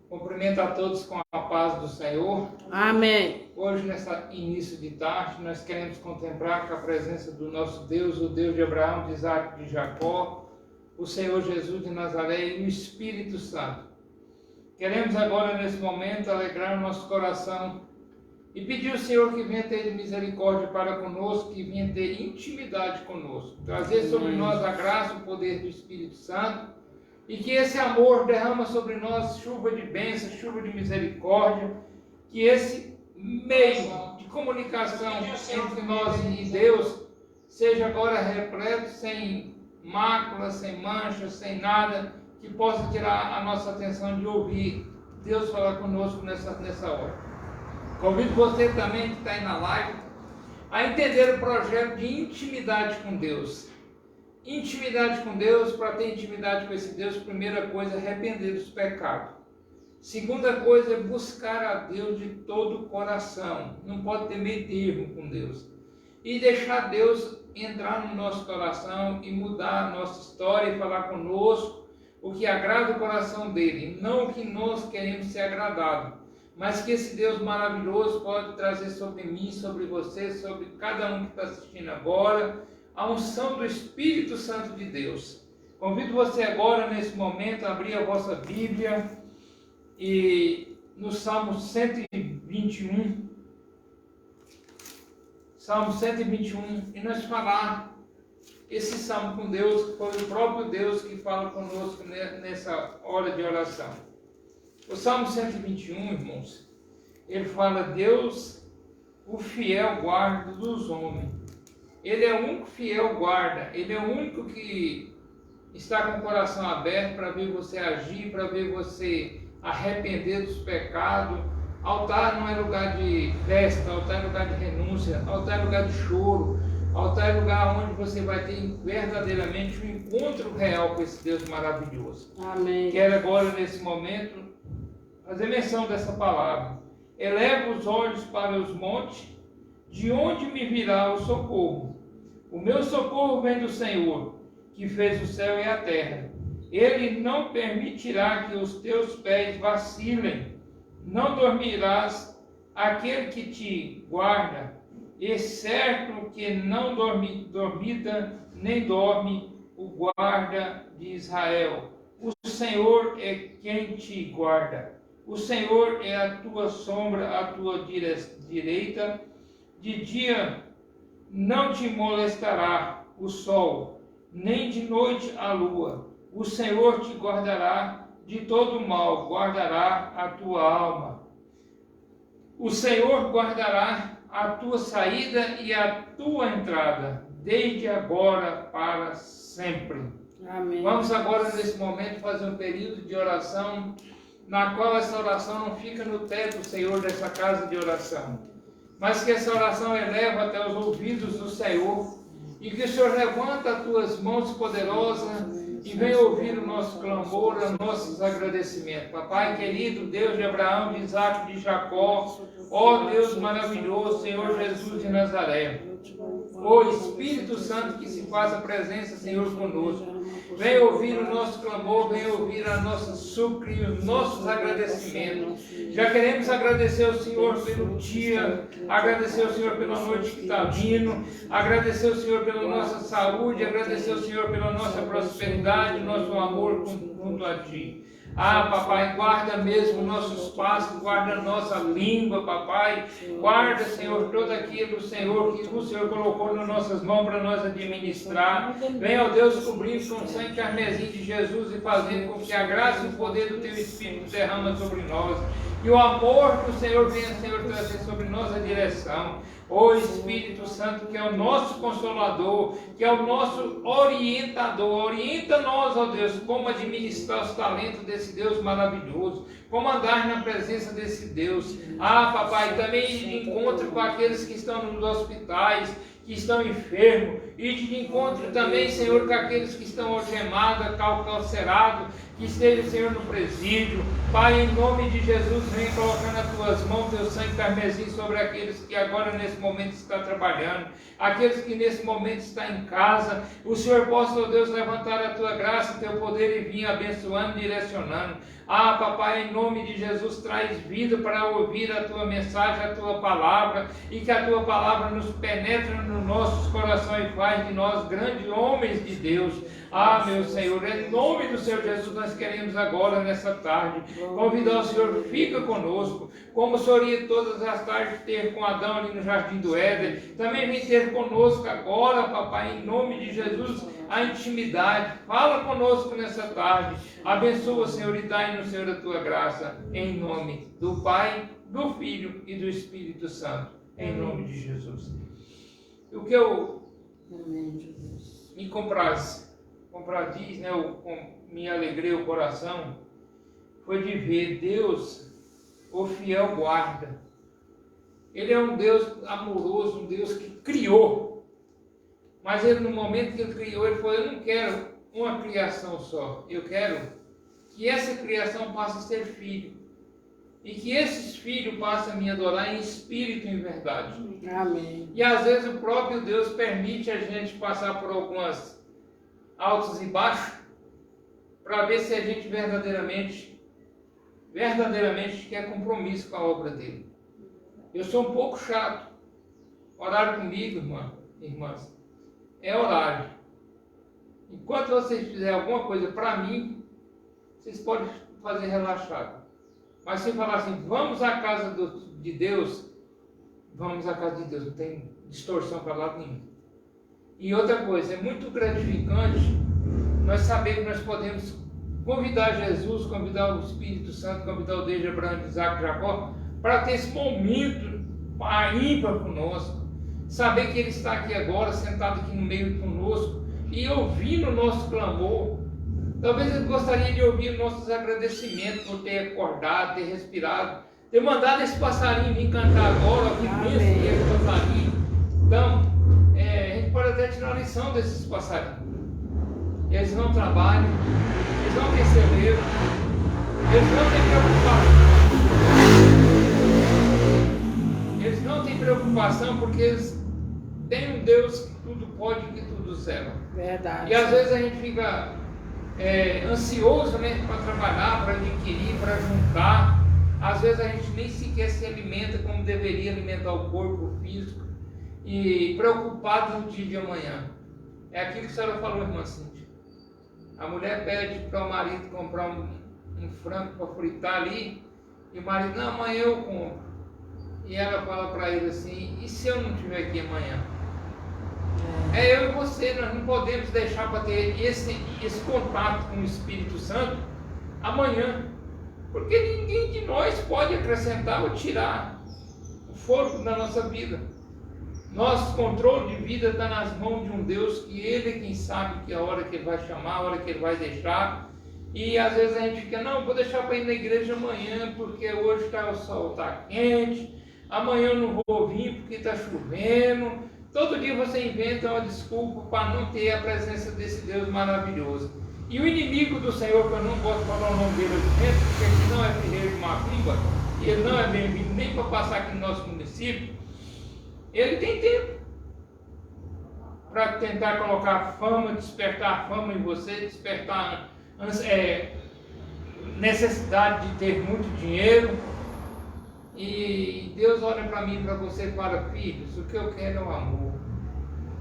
Cumprimento a todos com a paz do Senhor. Amém. Hoje, nesse início de tarde, nós queremos contemplar com a presença do nosso Deus, o Deus de Abraão, de Isaac e de Jacó, o Senhor Jesus de Nazaré e o Espírito Santo. Queremos agora, nesse momento, alegrar o nosso coração e pedir ao Senhor que venha ter misericórdia para conosco, que venha ter intimidade conosco, trazer sobre nós a graça e o poder do Espírito Santo, e que esse amor derrama sobre nós chuva de bênção, chuva de misericórdia, que esse meio de comunicação entre nós e Deus seja agora repleto, sem mácula, sem mancha, sem nada, que possa tirar a nossa atenção de ouvir Deus falar conosco nessa hora. Convido você também que está aí na live a entender o projeto de intimidade com Deus. Intimidade com Deus, para ter intimidade com esse Deus, primeira coisa é arrepender dos pecados. Segunda coisa é buscar a Deus de todo o coração. Não pode ter meio termo com Deus. E deixar Deus entrar no nosso coração e mudar a nossa história e falar conosco o que agrada o coração dele. Não o que nós queremos ser agradados, mas que esse Deus maravilhoso pode trazer sobre mim, sobre você, sobre cada um que está assistindo agora, a unção do Espírito Santo de Deus. Convido você agora, nesse momento, a abrir a vossa Bíblia e no Salmo 121, Salmo 121, e nós falar esse Salmo com Deus, que foi o próprio Deus que fala conosco nessa hora de oração. O Salmo 121, irmãos, ele fala: Deus, o fiel guarda dos homens. Ele é o único fiel guarda, ele é o único que está com o coração aberto para ver você agir, para ver você arrepender dos pecados. Altar não é lugar de festa, altar é lugar de renúncia, altar é lugar de choro, altar é lugar onde você vai ter verdadeiramente um encontro real com esse Deus maravilhoso. Amém. Quero agora, nesse momento, fazer menção dessa palavra. Eleva os olhos para os montes, de onde me virá o socorro? O meu socorro vem do Senhor, que fez o céu e a terra. Ele não permitirá que os teus pés vacilem. Não dormirás aquele que te guarda, e certo que não dormita nem dorme o guarda de Israel. O Senhor é quem te guarda. O Senhor é a tua sombra, a tua direita. De dia não te molestará o sol, nem de noite a lua. O Senhor te guardará de todo mal, guardará a tua alma. O Senhor guardará a tua saída e a tua entrada, desde agora para sempre. Amém. Vamos agora, nesse momento, fazer um período de oração, na qual essa oração não fica no teto, Senhor, dessa casa de oração, mas que essa oração eleva até os ouvidos do Senhor, e que o Senhor levanta as tuas mãos poderosas e venha ouvir o nosso clamor, os nossos agradecimentos. Papai querido, Deus de Abraão, de Isaac e de Jacó, ó Deus maravilhoso, Senhor Jesus de Nazaré, ó Espírito Santo que se faz a presença, Senhor, conosco. Venha ouvir o nosso clamor, venha ouvir a nossa súplica e os nossos agradecimentos. Já queremos agradecer ao Senhor pelo dia, agradecer ao Senhor pela noite que está vindo, agradecer ao Senhor pela nossa saúde, agradecer ao Senhor pela nossa prosperidade, nosso amor junto a Ti. Ah, papai, guarda mesmo nossos passos, guarda a nossa língua, papai. Guarda, Senhor, tudo aquilo, Senhor, que o Senhor colocou nas nossas mãos para nós administrar. Venha, ó Deus, cobrir com o sangue carmesim de Jesus e fazer com que a graça e o poder do Teu Espírito derrama sobre nós. E o amor do Senhor venha, Senhor, trazer sobre nós a direção. Ó Espírito Santo, que é o nosso Consolador, que é o nosso orientador, orienta-nos, ó Deus, como administrar os talentos desse Deus maravilhoso, como andar na presença desse Deus. Ah, papai, também encontre com aqueles que estão nos hospitais, que estão enfermos, E de encontro também, Senhor, com aqueles que estão algemados, calcerados, que estejam, Senhor, no presídio. Pai, em nome de Jesus, vem colocando nas tuas mãos teu sangue carmesim sobre aqueles que agora nesse momento estão trabalhando, aqueles que nesse momento estão em casa. O Senhor possa, ó Deus, levantar a tua graça, teu poder e vir abençoando, direcionando. Ah, papai, em nome de Jesus, traz vida para ouvir a tua mensagem, a tua palavra, e que a tua palavra nos penetre nos nossos corações e faz de nós grandes homens de Deus. Ah, meu Senhor, em nome do Senhor Jesus, nós queremos agora, nessa tarde, convidar o Senhor, fica conosco, como o Senhor ia todas as tardes ter com Adão ali no Jardim do Éden, também vem ter conosco agora, papai, em nome de Jesus, a intimidade. Fala conosco nessa tarde, abençoa, Senhor, e dai-nos, Senhor, a tua graça, em nome do Pai, do Filho e do Espírito Santo, em nome de Jesus. O que eu me comprasse, diz, né, me alegrei o coração, foi de ver Deus, o fiel guarda. Ele é um Deus amoroso, um Deus que criou. Mas ele, no momento que ele criou, ele falou: eu não quero uma criação só, eu quero que essa criação passe a ser filho. E que esses filhos passem a me adorar em espírito e em verdade. Amém. E às vezes o próprio Deus permite a gente passar por algumas altos e baixos, para ver se a gente verdadeiramente quer compromisso com a obra dele. Eu sou um pouco chato. Orar comigo, irmãs, é horário. Enquanto vocês fizerem alguma coisa para mim, vocês podem fazer relaxado. Mas se falar assim, vamos à casa de Deus, vamos à casa de Deus, não tem distorção para lado nenhum. E outra coisa, é muito gratificante nós saber que nós podemos convidar Jesus, convidar o Espírito Santo, convidar o Deus de Abraão, de Isaac e Jacó, para ter esse momento ímpar conosco. Saber que Ele está aqui agora, sentado aqui no meio conosco, e ouvindo o nosso clamor. Talvez Ele gostaria de ouvir nossos agradecimentos por ter acordado, ter respirado, ter mandado esse passarinho vir cantar agora, que pensa que é esse passarinho. Então, a gente pode até tirar a lição desses passarinhos. Eles não trabalham, eles não têm celeiro, eles não têm preocupação. Eles não têm preocupação porque eles têm um Deus que tudo pode e que tudo zela. Verdade. E às vezes a gente fica ansioso, né, para trabalhar, para adquirir, para juntar. Às vezes a gente nem sequer se alimenta como deveria alimentar o corpo físico. E preocupado no dia de amanhã. É aquilo que a senhora falou, irmã Cíntia. A mulher pede para o marido comprar um frango para fritar ali, e o marido: não, amanhã eu compro. E ela fala para ele assim: e se eu não estiver aqui amanhã? É eu e você, nós não podemos deixar para ter esse contato com o Espírito Santo amanhã, porque ninguém de nós pode acrescentar ou tirar o fogo da nossa vida. Nosso controle de vida está nas mãos de um Deus que Ele é quem sabe que a hora que Ele vai chamar, a hora que Ele vai deixar. E às vezes a gente fica: não, vou deixar para ir na igreja amanhã, porque hoje o sol está quente, amanhã eu não vou vir porque está chovendo. Todo dia você inventa uma desculpa para não ter a presença desse Deus maravilhoso. E o inimigo do Senhor, que eu não posso falar o nome dele aqui dentro, porque ele não é Ferreira de Macumba, e ele não é bem-vindo nem para passar aqui no nosso município, ele tem tempo para tentar colocar fama, despertar fama em você, despertar necessidade de ter muito dinheiro. E Deus olha para mim e para você e fala: filhos, o que eu quero é o amor.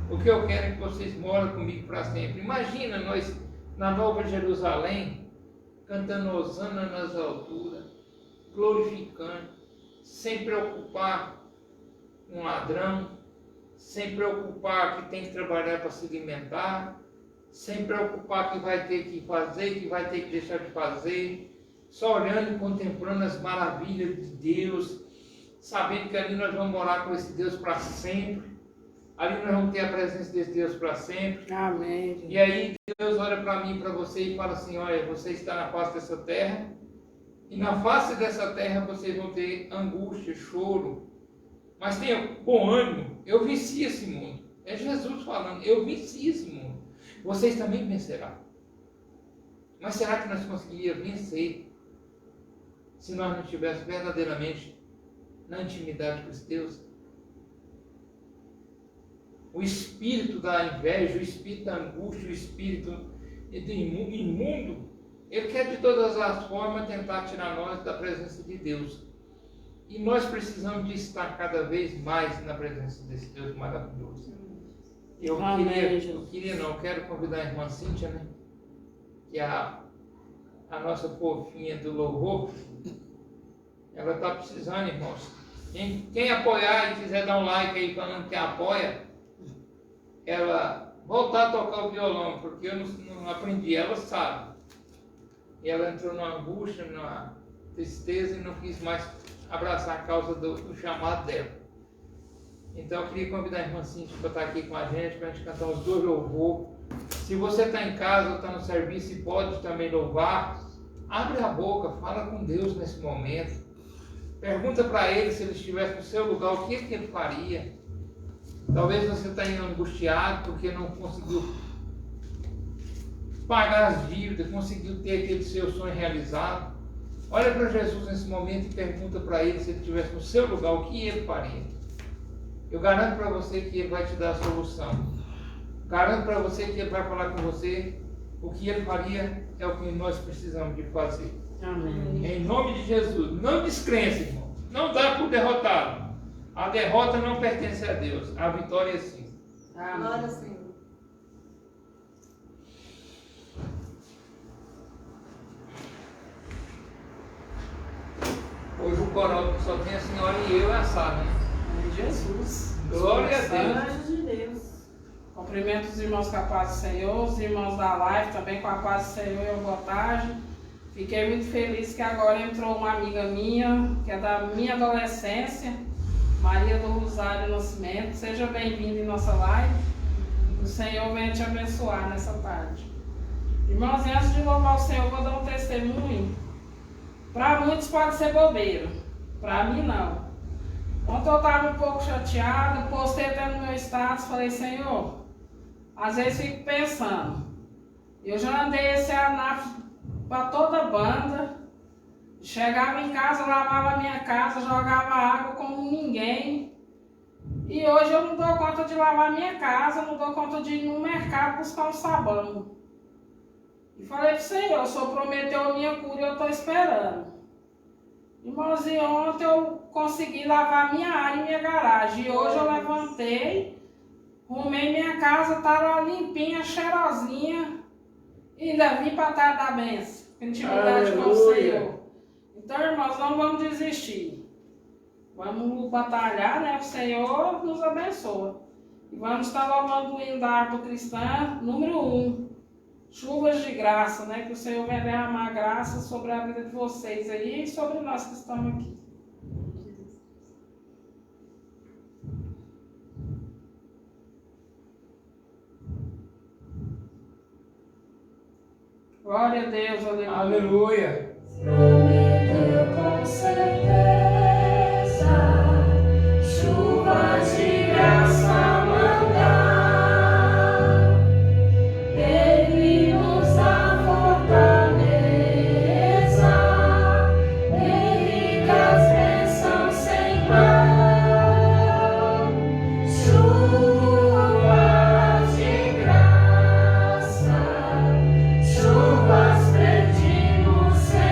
O que eu quero é que vocês moram comigo para sempre. Imagina nós na Nova Jerusalém, cantando hosana nas alturas, glorificando, sem preocupar um ladrão, sem preocupar que tem que trabalhar para se alimentar, sem preocupar que vai ter que fazer, que vai ter que deixar de fazer, só olhando e contemplando as maravilhas de Deus, sabendo que ali nós vamos morar com esse Deus para sempre, ali nós vamos ter a presença desse Deus para sempre. Amém. E aí Deus olha para mim e para você e fala assim: olha, você está na face dessa terra, e na face dessa terra vocês vão ter angústia, choro, mas tenha bom ânimo. Eu venci esse mundo. É Jesus falando, eu venci esse mundo. Vocês também vencerão. Mas será que nós conseguiríamos vencer se nós não estivéssemos verdadeiramente na intimidade com Deus? O espírito da inveja, o espírito da angústia, o espírito do imundo, ele quer de todas as formas tentar tirar nós da presença de Deus. E nós precisamos de estar cada vez mais na presença desse Deus maravilhoso. Eu quero convidar a irmã Cíntia, né? Que é a nossa fofinha do louvor. Ela está precisando, irmãos. Quem apoiar e quiser dar um like aí falando que apoia, ela voltar a tocar o violão, porque eu não aprendi, ela sabe. E ela entrou numa angústia, numa tristeza e não quis mais abraçar a causa do chamado dela. Então eu queria convidar a irmã Cíntia para estar aqui com a gente cantar os dois louvor. Se você está em casa ou está no serviço e pode também louvar, abre a boca, fala com Deus nesse momento. Pergunta para Ele, se Ele estivesse no seu lugar, o que Ele faria. Talvez você está angustiado porque não conseguiu pagar as dívidas, conseguiu ter aquele seu sonho realizado. Olha para Jesus nesse momento e pergunta para Ele, se Ele estivesse no seu lugar, o que Ele faria. Eu garanto para você que Ele vai te dar a solução. Garanto para você que Ele vai falar com você. O que Ele faria é o que nós precisamos de fazer. Amém. Em nome de Jesus. Não descrença, irmão. Não dá por derrotado. A derrota não pertence a Deus. A vitória sim. Glória, Senhor. Hoje o coral só tem a senhora e eu e a Sara, né? Jesus. Glória a Deus. Anjo de Deus. Cumprimento os irmãos com a paz do Senhor, os irmãos da live também com a paz do Senhor e boa tarde. Fiquei muito feliz que agora entrou uma amiga minha, que é da minha adolescência, Maria do Rosário Nascimento. Seja bem-vinda em nossa live. O Senhor venha te abençoar nessa tarde. Irmãos, antes de louvar o Senhor, vou dar um testemunho. Para muitos pode ser bobeira, para mim não. Ontem eu estava um pouco chateada, postei até no meu status, falei, Senhor, às vezes fico pensando, eu já andei esse ano para toda a banda, chegava em casa, lavava a minha casa, jogava água como ninguém, e hoje eu não dou conta de lavar a minha casa, não dou conta de ir no mercado buscar um sabão. E falei para o Senhor, o Senhor prometeu a minha cura e eu estou esperando. Irmãos, e ontem eu consegui lavar minha área e minha garagem. E hoje eu levantei, arrumei minha casa, estava limpinha, cheirosinha. E ainda vim para trás da bênção. Intimidade com o Senhor. Então, irmãos, não vamos desistir. Vamos batalhar, né? O Senhor nos abençoa. E vamos estar louvando o hino da harpa cristã, número 1. Chuvas de graça, né? Que o Senhor vai derramar graça sobre a vida de vocês aí e sobre nós que estamos aqui. Glória a Deus, aleluia. Aleluia. Prometeu com certeza chuvas de graça mandar. Ele nos dá fortaleza e ricas bênçãos sem par. Chuvas de graça, chuvas pedimos, Senhor.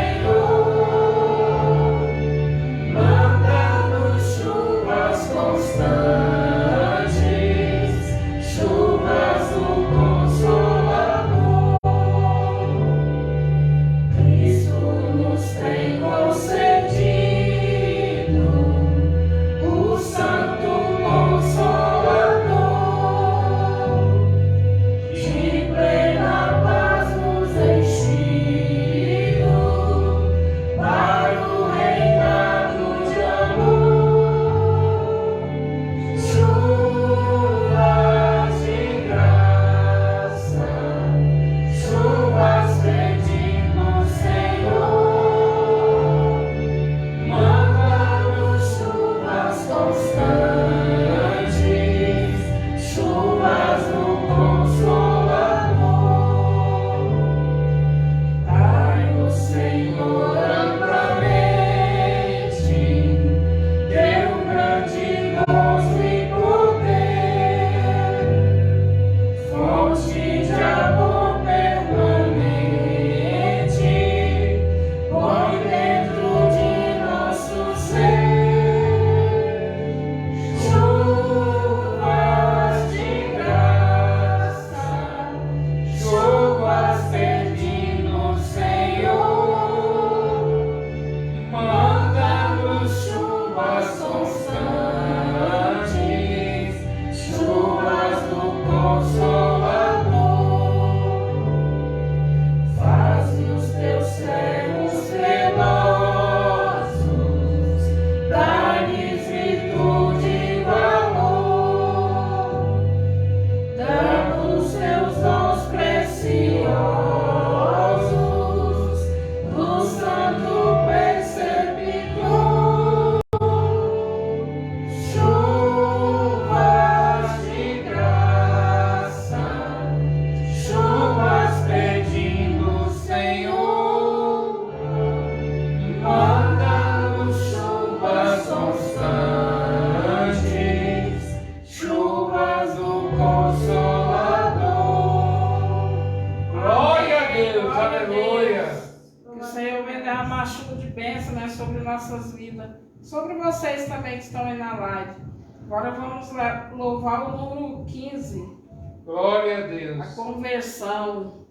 uma chuva de bênção, né, sobre nossas vidas. Sobre vocês também que estão aí na live. Agora vamos louvar o número 15. Glória a Deus. A conversão.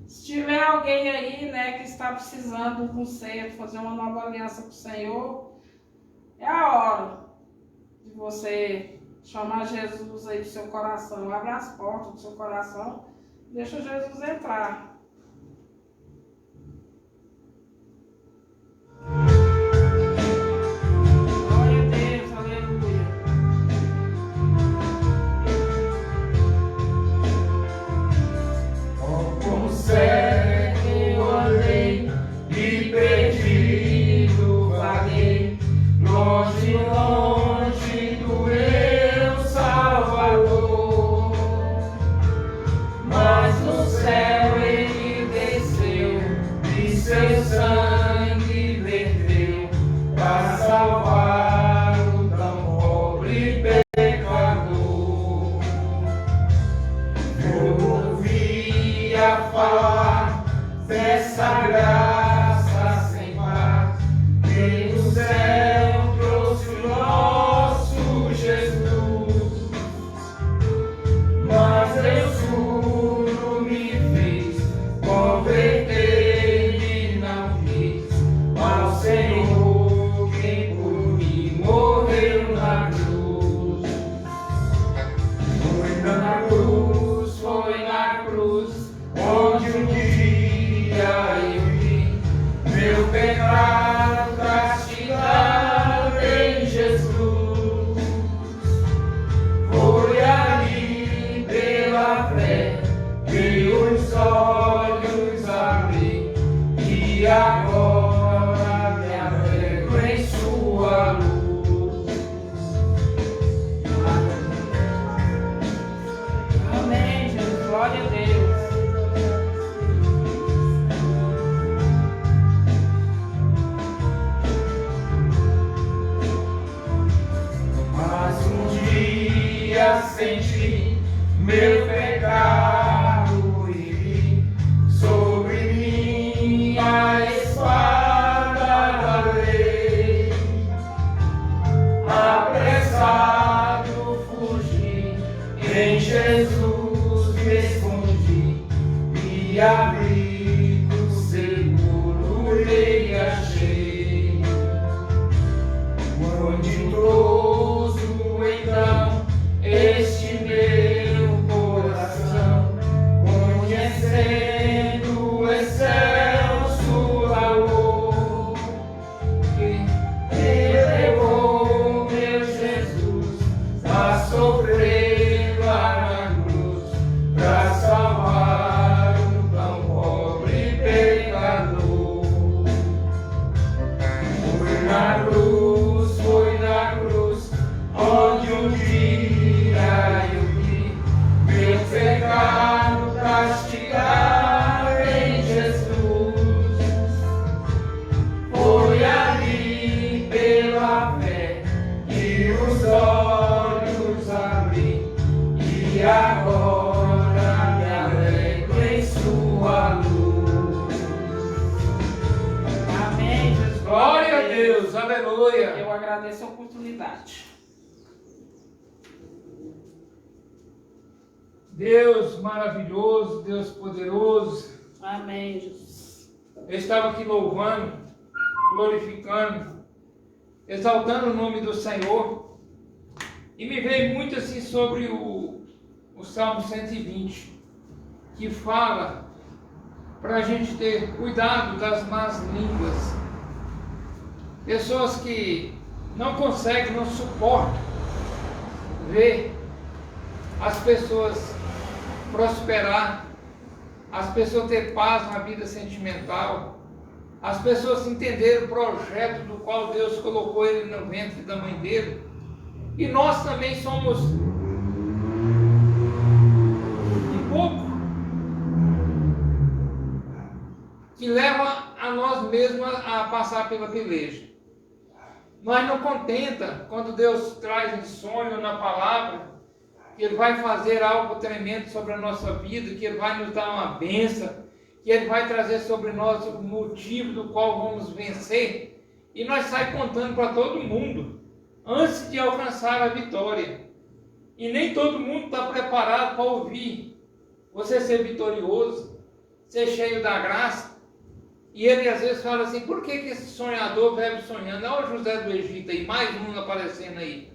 Se tiver alguém aí, né, que está precisando de um conselho, fazer uma nova aliança com o Senhor, é a hora de você chamar Jesus aí do seu coração. Abre as portas do seu coração, deixa Jesus entrar. Glória a Deus, aleluia. Como cego eu andei e perdido vaguei, longe, longe do meu Salvador. Mas no céu ele desceu e seu sangue verteu para salvar o tão pobre pecador. Eu ouvia falar dessa graça sem par, que do céu trouxe o nosso Jesus. Mas Deus tudo me fez, converter e não quis ao Senhor, quem por mim morreu na cruz. Foi na cruz, onde um dia eu vi meu pecado castigado em Jesus. Foi ali pela fé que os olhos abri, e agora me alegro em sua luz. Amém, Jesus. Glória a Deus. Mas um dia senti meu pecado e vi sobre mim a espada da lei. Apressado fugi, em Jesus me escondi, e abrigo seguro lhe achei. Grandioso então este meu coração, conhecendo o excelso amor que levou meu Jesus a sofrer lá na cruz, pra salvar um tão pobre pecador. Foi na cruz, onde um dia eu vi meu pecado castigado em Jesus. Foi ali pela fé que os olhos abri, e agora me alegro em sua luz. Amém, Jesus. Glória a Deus, aleluia. Eu agradeço a oportunidade. Deus maravilhoso, Deus poderoso. Amém, Jesus. Eu estava aqui louvando, glorificando, exaltando o nome do Senhor, e me veio muito assim sobre o Salmo 120, que fala para a gente ter cuidado das más línguas. Pessoas que não conseguem, não suportam ver as pessoas prosperar, as pessoas ter paz na vida sentimental, as pessoas entenderem o projeto do qual Deus colocou ele no ventre da mãe dele. E nós também somos um pouco que leva a nós mesmos a passar pela peleja. Nós não contenta quando Deus traz em sonho na palavra que Ele vai fazer algo tremendo sobre a nossa vida, que Ele vai nos dar uma bênção, que Ele vai trazer sobre nós o motivo do qual vamos vencer, e nós saímos contando para todo mundo, antes de alcançar a vitória. E nem todo mundo está preparado para ouvir você ser vitorioso, ser cheio da graça. E ele às vezes fala assim, por que esse sonhador vive sonhando? Olha o José do Egito aí, mais um aparecendo aí.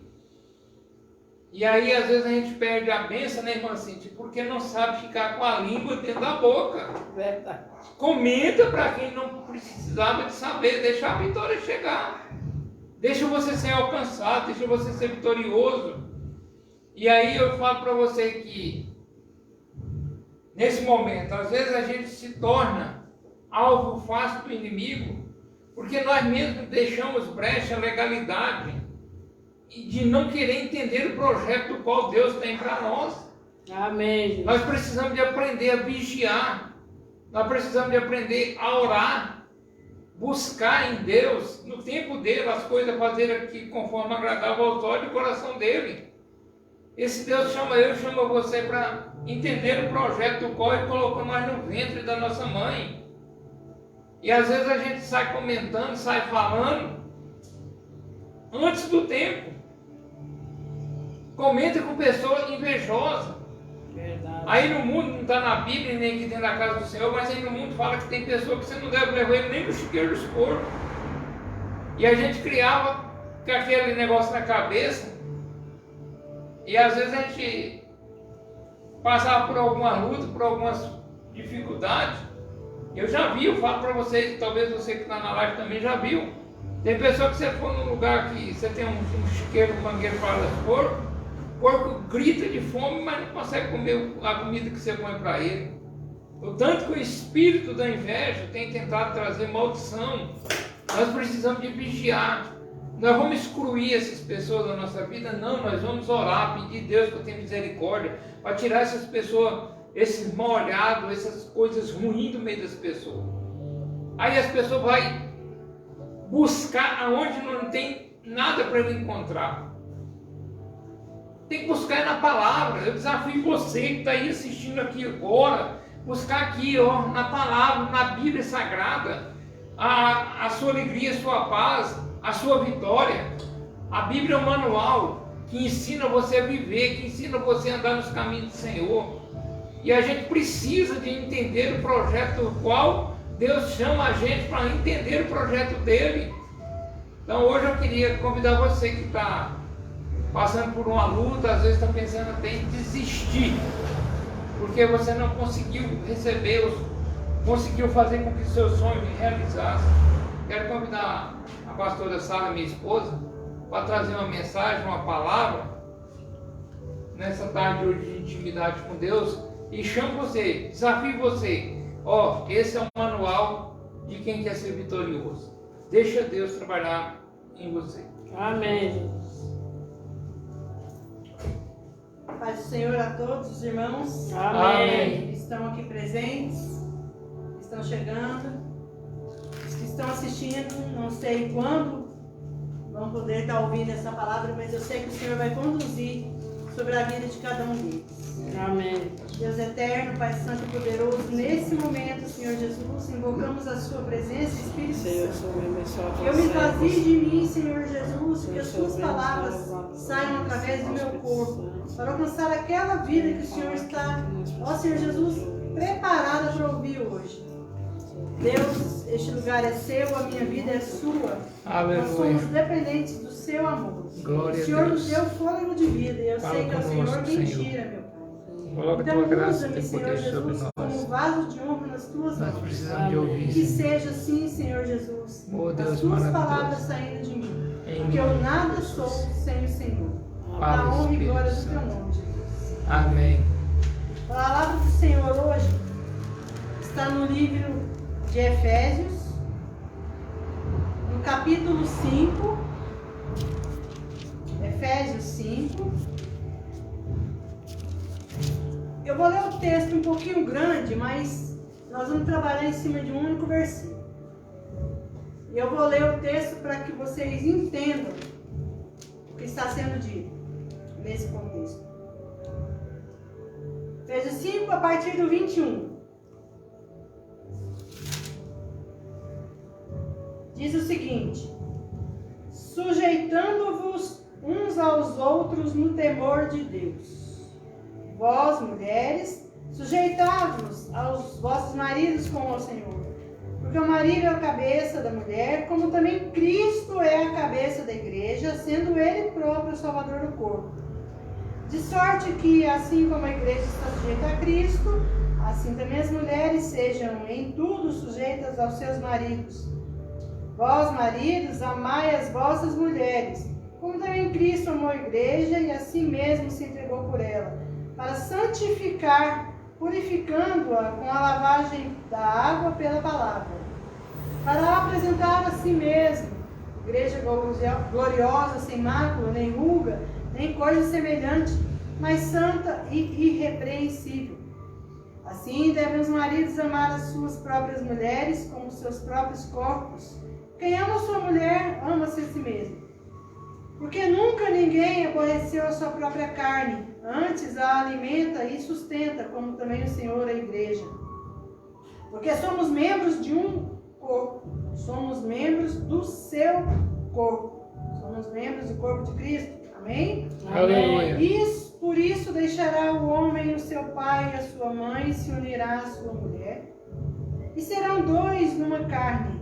E aí às vezes a gente perde a bênção, né, irmã Cíntia? Porque não sabe ficar com a língua dentro da boca. Verdade. Comenta para quem não precisava de saber, deixa a vitória chegar. Deixa você ser alcançado, deixa você ser vitorioso. E aí eu falo para você que, nesse momento, às vezes a gente se torna alvo fácil do inimigo, porque nós mesmos deixamos brecha a legalidade e de não querer entender o projeto do qual Deus tem para nós. Amém. Nós precisamos de aprender a vigiar, nós precisamos de aprender a orar, buscar em Deus, no tempo dele, as coisas, fazer aqui conforme agradava aos olhos e o coração dele. Esse Deus chama eu, chama você para entender o projeto do qual Ele colocou nós no ventre da nossa mãe. E às vezes a gente sai comentando, sai falando antes do tempo. Comenta com pessoa invejosa. Verdade. Aí no mundo, não está na Bíblia, nem aqui dentro da casa do Senhor, mas aí no mundo fala que tem pessoa que você não deve levar ele nem no chiqueiro dos porcos. E a gente criava com aquele negócio na cabeça. E às vezes a gente passava por alguma luta, por algumas dificuldades. Eu já vi, eu falo para vocês, talvez você que está na live também já viu. Tem pessoa que você for num lugar que você tem um chiqueiro, um mangueiro para porco, o porco grita de fome, mas não consegue comer a comida que você põe para ele. O tanto que o espírito da inveja tem tentado trazer maldição, nós precisamos de vigiar. Nós vamos excluir essas pessoas da nossa vida? Não, nós vamos orar, pedir a Deus para ter misericórdia, para tirar essas pessoas, esses mal olhados, essas coisas ruins do meio das pessoas. Aí as pessoas vão buscar aonde não tem nada para ele encontrar. Tem que buscar na palavra. Eu desafio você que está aí assistindo aqui agora, buscar aqui, ó, na palavra, na Bíblia Sagrada, a sua alegria, a sua paz, a sua vitória. A Bíblia é um manual que ensina você a viver, que ensina você a andar nos caminhos do Senhor. E a gente precisa de entender o projeto do qual Deus chama a gente para entender o projeto dele. Então hoje eu queria convidar você que está passando por uma luta, às vezes está pensando até em desistir, porque você não conseguiu receber, conseguiu fazer com que o seu sonho realizasse. Quero convidar a pastora Sara, minha esposa, para trazer uma mensagem, uma palavra, nessa tarde hoje de intimidade com Deus, e chamo você, desafio você. Ó, esse é o manual de quem quer ser vitorioso. Deixa Deus trabalhar em você. Amém. Paz do Senhor a todos os irmãos. Amém. Que estão aqui presentes, que estão chegando, os que estão assistindo, não sei quando vão poder estar ouvindo essa palavra, mas eu sei que o Senhor vai conduzir sobre a vida de cada um deles. Amém. Deus eterno, Pai Santo e Poderoso, nesse momento, Senhor Jesus, invocamos a Sua presença, Espírito Senhor, Santo. Eu me esvazio de mim, Senhor Jesus, que as Suas palavras saiam através do meu corpo, para alcançar aquela vida que o Senhor está, ó Senhor Jesus, preparada para ouvir hoje. Deus, este lugar é seu, a minha vida é sua. Aleluia. Nós somos dependentes do seu amor. Glória O Senhor a nos Deus. deu fôlego de vida e eu Fala sei que é o Senhor conosco, quem Senhor. tira, meu Pai. Coloca a Então tua graça e usa-me, teu Senhor poder sobre Jesus, como nós. um vaso de honra nas tuas Nós mãos. precisamos de ouvir, Que Senhor. seja assim, Senhor Jesus, Oh, Deus as tuas maravilhoso. palavras saindo de mim. Em Porque eu nome de nada Jesus. sou sem o Senhor. Fala, Da honra e Espírito glória do Santo. teu nome, Jesus. Amém. A palavra do Senhor hoje está no livro de Efésios, no capítulo 5. Efésios 5. Eu vou ler o texto um pouquinho grande, mas nós vamos trabalhar em cima de um único versículo. E eu vou ler o texto para que vocês entendam o que está sendo dito nesse contexto. Efésios 5, a partir do 21. diz o seguinte: sujeitando-vos uns aos outros no temor de Deus. Vós, mulheres, sujeitai-vos aos vossos maridos como ao Senhor. Porque o marido é a cabeça da mulher, como também Cristo é a cabeça da igreja, sendo ele próprio o salvador do corpo. De sorte que, assim como a igreja está sujeita a Cristo, assim também as mulheres sejam em tudo sujeitas aos seus maridos. Vós, maridos, amai as vossas mulheres, como também Cristo amou a igreja e a si mesmo se entregou por ela, para santificar, purificando-a com a lavagem da água pela palavra, para apresentar a si mesmo, igreja gloriosa, sem mácula, nem ruga, nem coisa semelhante, mas santa e irrepreensível. Assim devem os maridos amar as suas próprias mulheres como os seus próprios corpos. Quem ama sua mulher, ama-se a si mesmo. Porque nunca ninguém aborreceu a sua própria carne, antes a alimenta e sustenta, como também o Senhor a igreja. Porque somos membros de um corpo, somos membros do seu corpo, somos membros do corpo de Cristo. Amém? Aleluia. Por isso deixará o homem o seu pai e a sua mãe, e se unirá à sua mulher, e serão dois numa carne.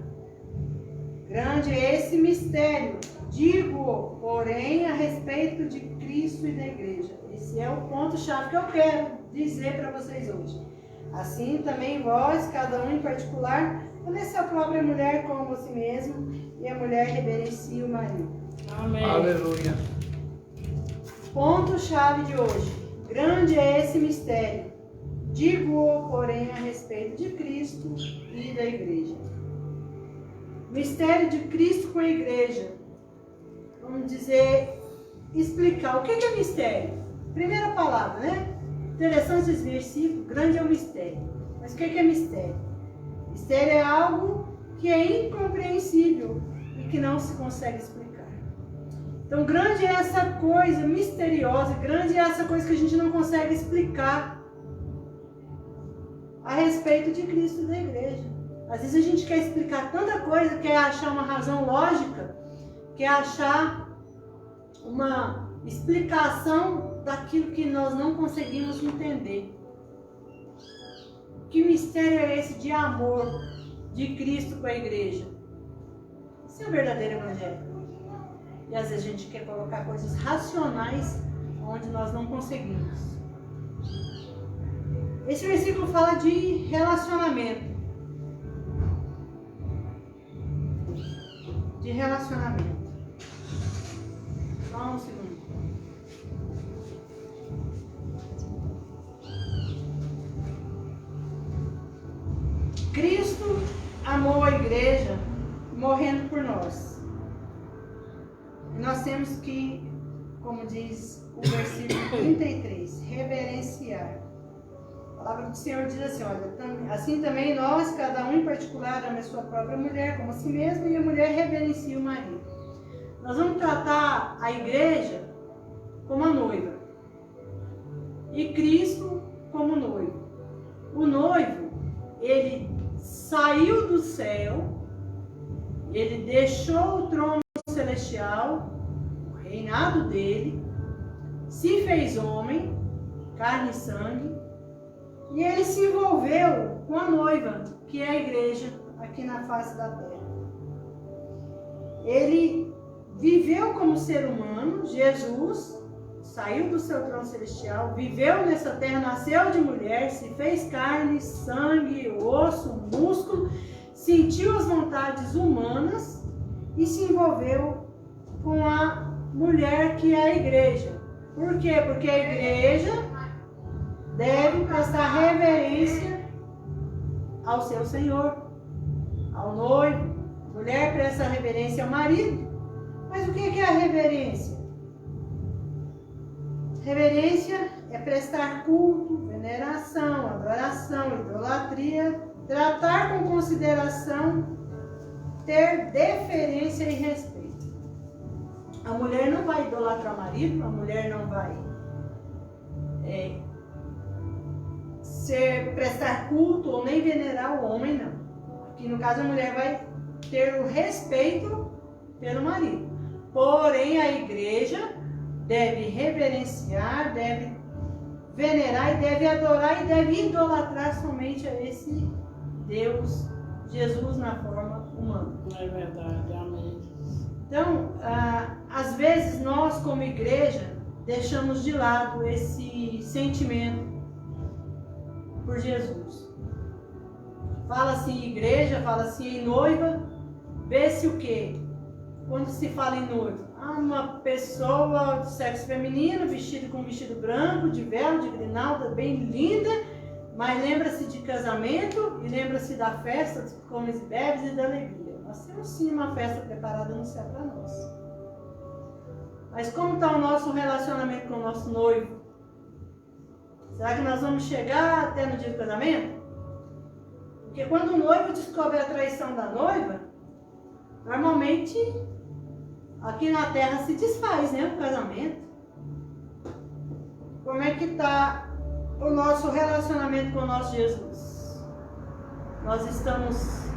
Grande é esse mistério, digo, porém, a respeito de Cristo e da igreja. Esse é o ponto-chave que eu quero dizer para vocês hoje. Assim também vós, cada um em particular, conheça a própria mulher como a si mesmo, e a mulher reverencie o marido. Amém. Aleluia. Ponto-chave de hoje. Grande é esse mistério. Digo-o, porém, a respeito de Cristo e da igreja. Mistério de Cristo com a igreja. Vamos dizer, explicar. O que é mistério? Primeira palavra, né? Interessante esse versículo. Grande é o mistério. Mas o que é mistério? Mistério é algo que é incompreensível e que não se consegue explicar. Então, grande é essa coisa misteriosa, grande é essa coisa que a gente não consegue explicar a respeito de Cristo e da igreja. Às vezes a gente quer explicar tanta coisa, quer achar uma razão lógica, quer achar uma explicação daquilo que nós não conseguimos entender. Que mistério é esse de amor de Cristo com a igreja? Isso é o verdadeiro evangelho. E às vezes a gente quer colocar coisas racionais onde nós não conseguimos. Esse versículo fala de relacionamento. De relacionamento. Só um segundo. Cristo amou a igreja morrendo por nós. E nós temos que, como diz o versículo 33, reverenciar. A palavra do Senhor diz assim, olha, assim também nós, cada um em particular, ama a sua própria mulher como a si mesmo, e a mulher reverencia o marido. Nós vamos tratar a igreja como a noiva e Cristo como noivo. O noivo, ele saiu do céu, ele deixou o trono celestial, o reinado dele, se fez homem, carne e sangue, e ele se envolveu com a noiva, que é a igreja aqui na face da terra. Ele viveu como ser humano, Jesus saiu do seu trono celestial, viveu nessa terra, nasceu de mulher, se fez carne, sangue, osso, músculo, sentiu as vontades humanas e se envolveu com a mulher que é a igreja. Por quê? Porque a igreja deve prestar reverência ao seu Senhor, ao noivo. A mulher presta reverência ao marido. Mas o que é a reverência? Reverência é prestar culto, veneração, adoração, idolatria, tratar com consideração, ter deferência e respeito. A mulher não vai idolatrar o marido, a mulher não vai prestar culto ou nem venerar o homem, não. Aqui no caso a mulher vai ter o respeito pelo marido. Porém, a igreja deve reverenciar, deve venerar e deve adorar e deve idolatrar somente a esse Deus, Jesus na forma humana. É verdade, amém. Então, às vezes nós como igreja deixamos de lado esse sentimento por Jesus. Fala-se em igreja, fala-se em noiva, vê-se o quê? Quando se fala em noiva, uma pessoa de sexo feminino, vestida com um vestido branco, de véu, de grinalda, bem linda, mas lembra-se de casamento e lembra-se da festa, dos comes e bebes e da alegria. Nós temos sim uma festa preparada no céu para nós. Mas como está o nosso relacionamento com o nosso noivo? Será que nós vamos chegar até no dia do casamento? Porque quando o noivo descobre a traição da noiva, normalmente aqui na terra se desfaz, né, o casamento. Como é que está o nosso relacionamento com o nosso Jesus? Nós estamos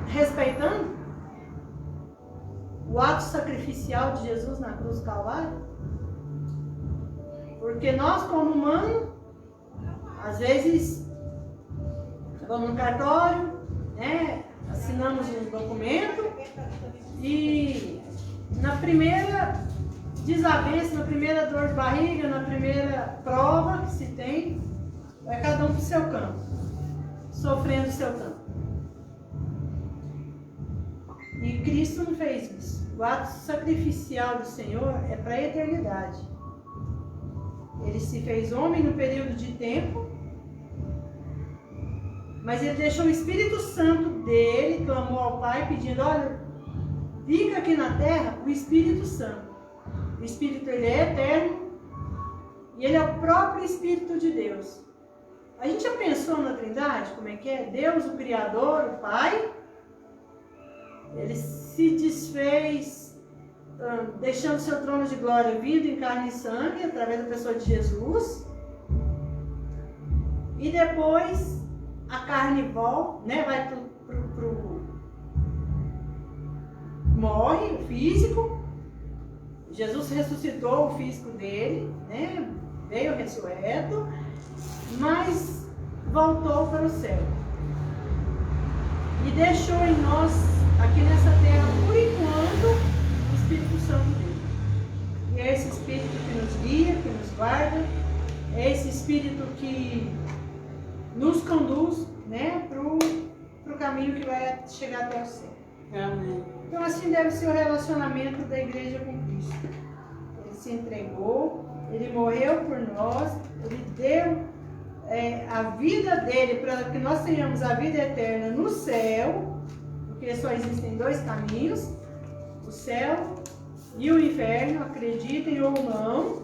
respeitando o ato sacrificial de Jesus na cruz do Calvário? Porque nós, como humanos, às vezes vamos no cartório, né, assinamos um documento e na primeira desavença, na primeira dor de barriga, na primeira prova que se tem, vai cada um pro seu campo, sofrendo o seu campo. E Cristo não fez isso. O ato sacrificial do Senhor é para a eternidade. Ele se fez homem no período de tempo, mas ele deixou o Espírito Santo dele, clamou ao Pai pedindo, olha, fica aqui na terra o Espírito Santo. O Espírito, ele é eterno e ele é o próprio Espírito de Deus. A gente já pensou na Trindade, como é que é? Deus, o Criador, o Pai, ele se desfez, deixando seu trono de glória vindo em carne e sangue, através da pessoa de Jesus. E depois a carne volta, né, vai morre, o físico. Jesus ressuscitou o físico dele, né, veio ressurreto, mas voltou para o céu. E deixou em nós, aqui nessa terra, por enquanto, o Espírito Santo dele. E é esse Espírito que nos guia, que nos guarda, é esse Espírito que nos conduz, né, para o caminho que vai chegar até o céu. Amém. Então assim deve ser o relacionamento da igreja com Cristo. Ele se entregou, ele morreu por nós, ele deu a vida dele para que nós tenhamos a vida eterna no céu, porque só existem dois caminhos, o céu e o inferno, acreditem ou não.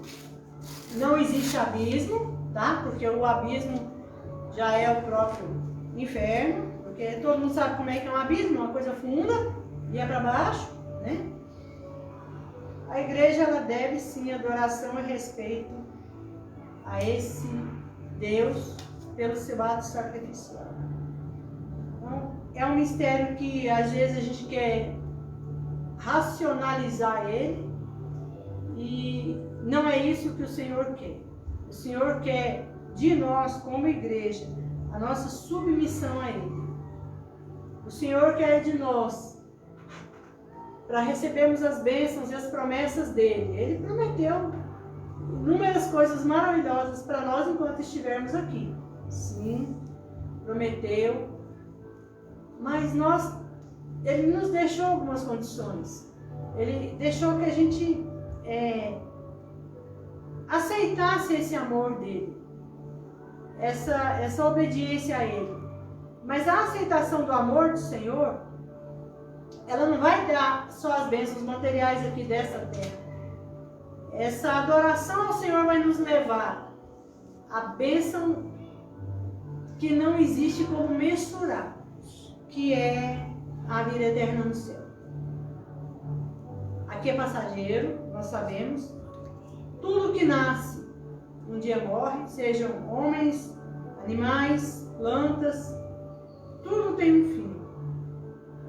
Não existe abismo, tá? Porque o abismo já é o próprio inferno, porque todo mundo sabe como é que é um abismo, uma coisa funda e é para baixo, né? A igreja, ela deve sim adoração e respeito a esse Deus pelo seu ato sacrificial. Então, é um mistério que às vezes a gente quer racionalizar ele e não é isso que o Senhor quer. O Senhor quer de nós como igreja a nossa submissão a Ele. O Senhor quer de nós para recebermos as bênçãos e as promessas dele. Ele prometeu inúmeras coisas maravilhosas para nós enquanto estivermos aqui. Sim, prometeu. Mas ele nos deixou algumas condições. Ele deixou que a gente aceitasse esse amor dele, essa obediência a ele. Mas a aceitação do amor do Senhor, ela não vai dar só as bênçãos materiais aqui dessa terra. Essa adoração ao Senhor vai nos levar à bênção que não existe como mensurar, que é a vida eterna no céu. Aqui é passageiro, nós sabemos. Tudo que nasce um dia morre, sejam homens, animais, plantas, tudo tem um fim.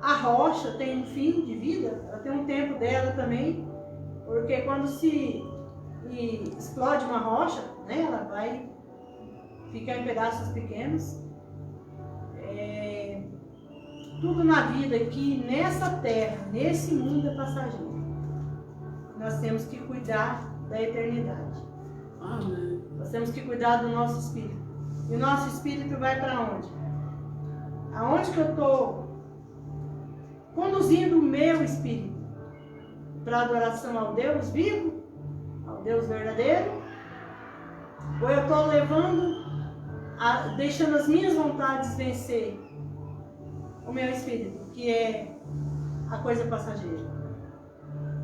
a rocha tem um fim de vida, ela tem um tempo dela também, porque quando se explode uma rocha, né, ela vai ficar em pedaços pequenos. Tudo na vida aqui, nessa terra, nesse mundo é passageiro. Nós temos que cuidar da eternidade. Amém. Nós temos que cuidar do nosso espírito. E o nosso espírito vai para onde? Aonde que eu estou conduzindo o meu espírito? Para adoração ao Deus vivo? Ao Deus verdadeiro? Ou eu estou levando, deixando as minhas vontades vencer o meu espírito, que é a coisa passageira?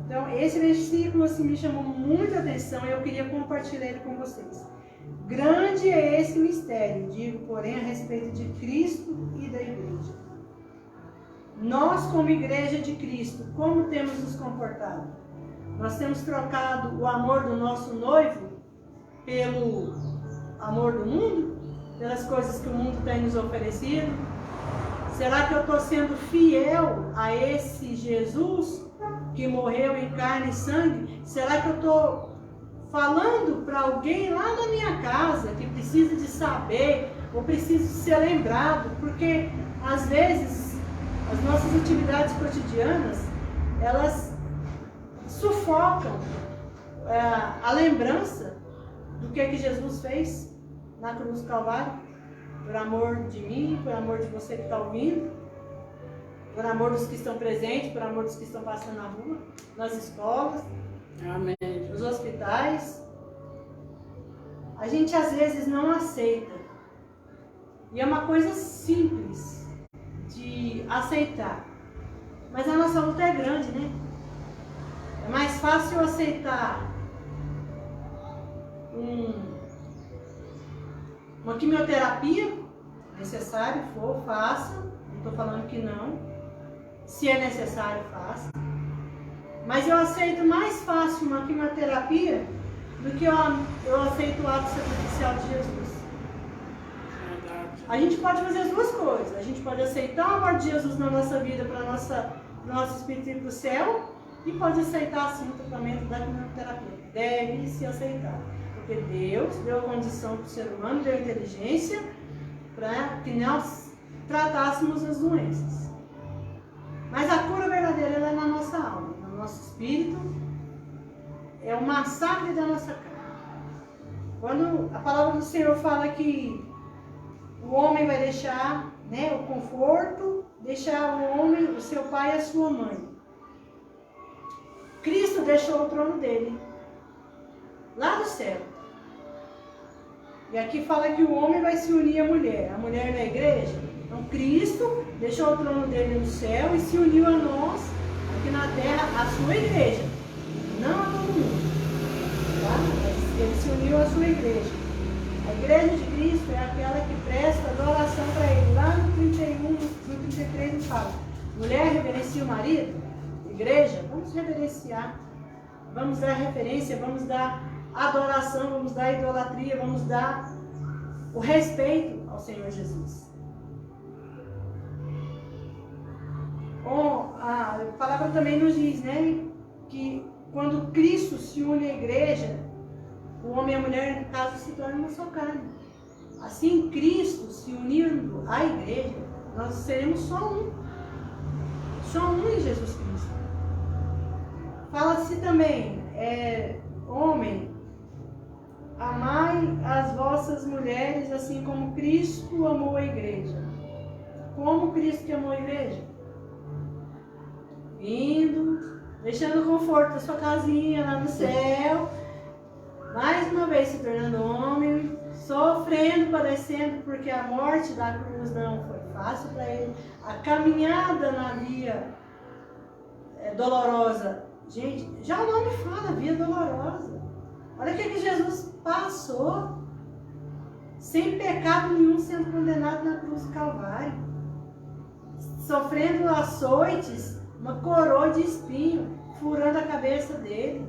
Então, esse versículo assim, me chamou muita atenção e eu queria compartilhar ele com vocês. Grande é esse mistério, digo, porém, a respeito de Cristo e da igreja. Nós, como igreja de Cristo, como temos nos comportado? Nós temos trocado o amor do nosso noivo pelo amor do mundo? Pelas coisas que o mundo tem nos oferecido? Será que eu estou sendo fiel a esse Jesus que morreu em carne e sangue? Será que eu estou falando para alguém lá na minha casa que precisa de saber ou precisa de ser lembrado? Porque às vezes as nossas atividades cotidianas, elas sufocam a lembrança do que Jesus fez na cruz do Calvário, por amor de mim, por amor de você que está ouvindo, por amor dos que estão presentes, por amor dos que estão passando na rua, nas escolas, Amém. nos hospitais. A gente às vezes não aceita. E é uma coisa simples de aceitar. Mas a nossa luta é grande, né? É mais fácil aceitar uma quimioterapia, necessário for, faça. Não estou falando que não. Se é necessário, faça. Mas eu aceito mais fácil uma quimioterapia do que eu aceito o ato sacrificial de Jesus. Verdade. A gente pode fazer as duas coisas. A gente pode aceitar o amor de Jesus na nossa vida para nosso espírito ir para o céu, e pode aceitar assim o tratamento da quimioterapia. Deve se aceitar. Porque Deus deu condição para o ser humano, deu inteligência para que nós tratássemos as doenças. Mas a cura verdadeira ela é na nossa alma, no nosso espírito. É o massacre da nossa carne. Quando a palavra do Senhor fala que o homem vai deixar, né, o conforto, deixar o homem, o seu pai e a sua mãe. Cristo deixou o trono dele lá do céu. E aqui fala que o homem vai se unir à mulher, a mulher na igreja. Então Cristo deixou o trono dele no céu e se uniu a nós, aqui na terra, a sua igreja. Não a todo mundo. Tá? Mas ele se uniu à sua igreja. A igreja de Cristo é aquela que presta adoração para ele. Lá no 31, no 33 ele fala: mulher, reverencia o marido. Igreja, vamos reverenciar. Vamos dar referência, vamos dar adoração, vamos dar idolatria, vamos dar o respeito ao Senhor Jesus. A palavra também nos diz, né, que quando Cristo se une à igreja, o homem e a mulher, no caso, se tornam uma só carne. Assim, Cristo se unindo à igreja, nós seremos só um. Só um em Jesus Cristo. Fala-se também, homem, amai as vossas mulheres assim como Cristo amou a igreja. Como Cristo que amou a igreja? Indo, deixando o conforto da sua casinha lá no céu, mais uma vez se tornando homem, sofrendo, padecendo, porque a morte da cruz não foi fácil para ele. A caminhada na via dolorosa. Gente, já o nome fala, via dolorosa. Olha o que Jesus passou, sem pecado nenhum, sendo condenado na cruz do Calvário, sofrendo açoites, uma coroa de espinho, furando a cabeça dele,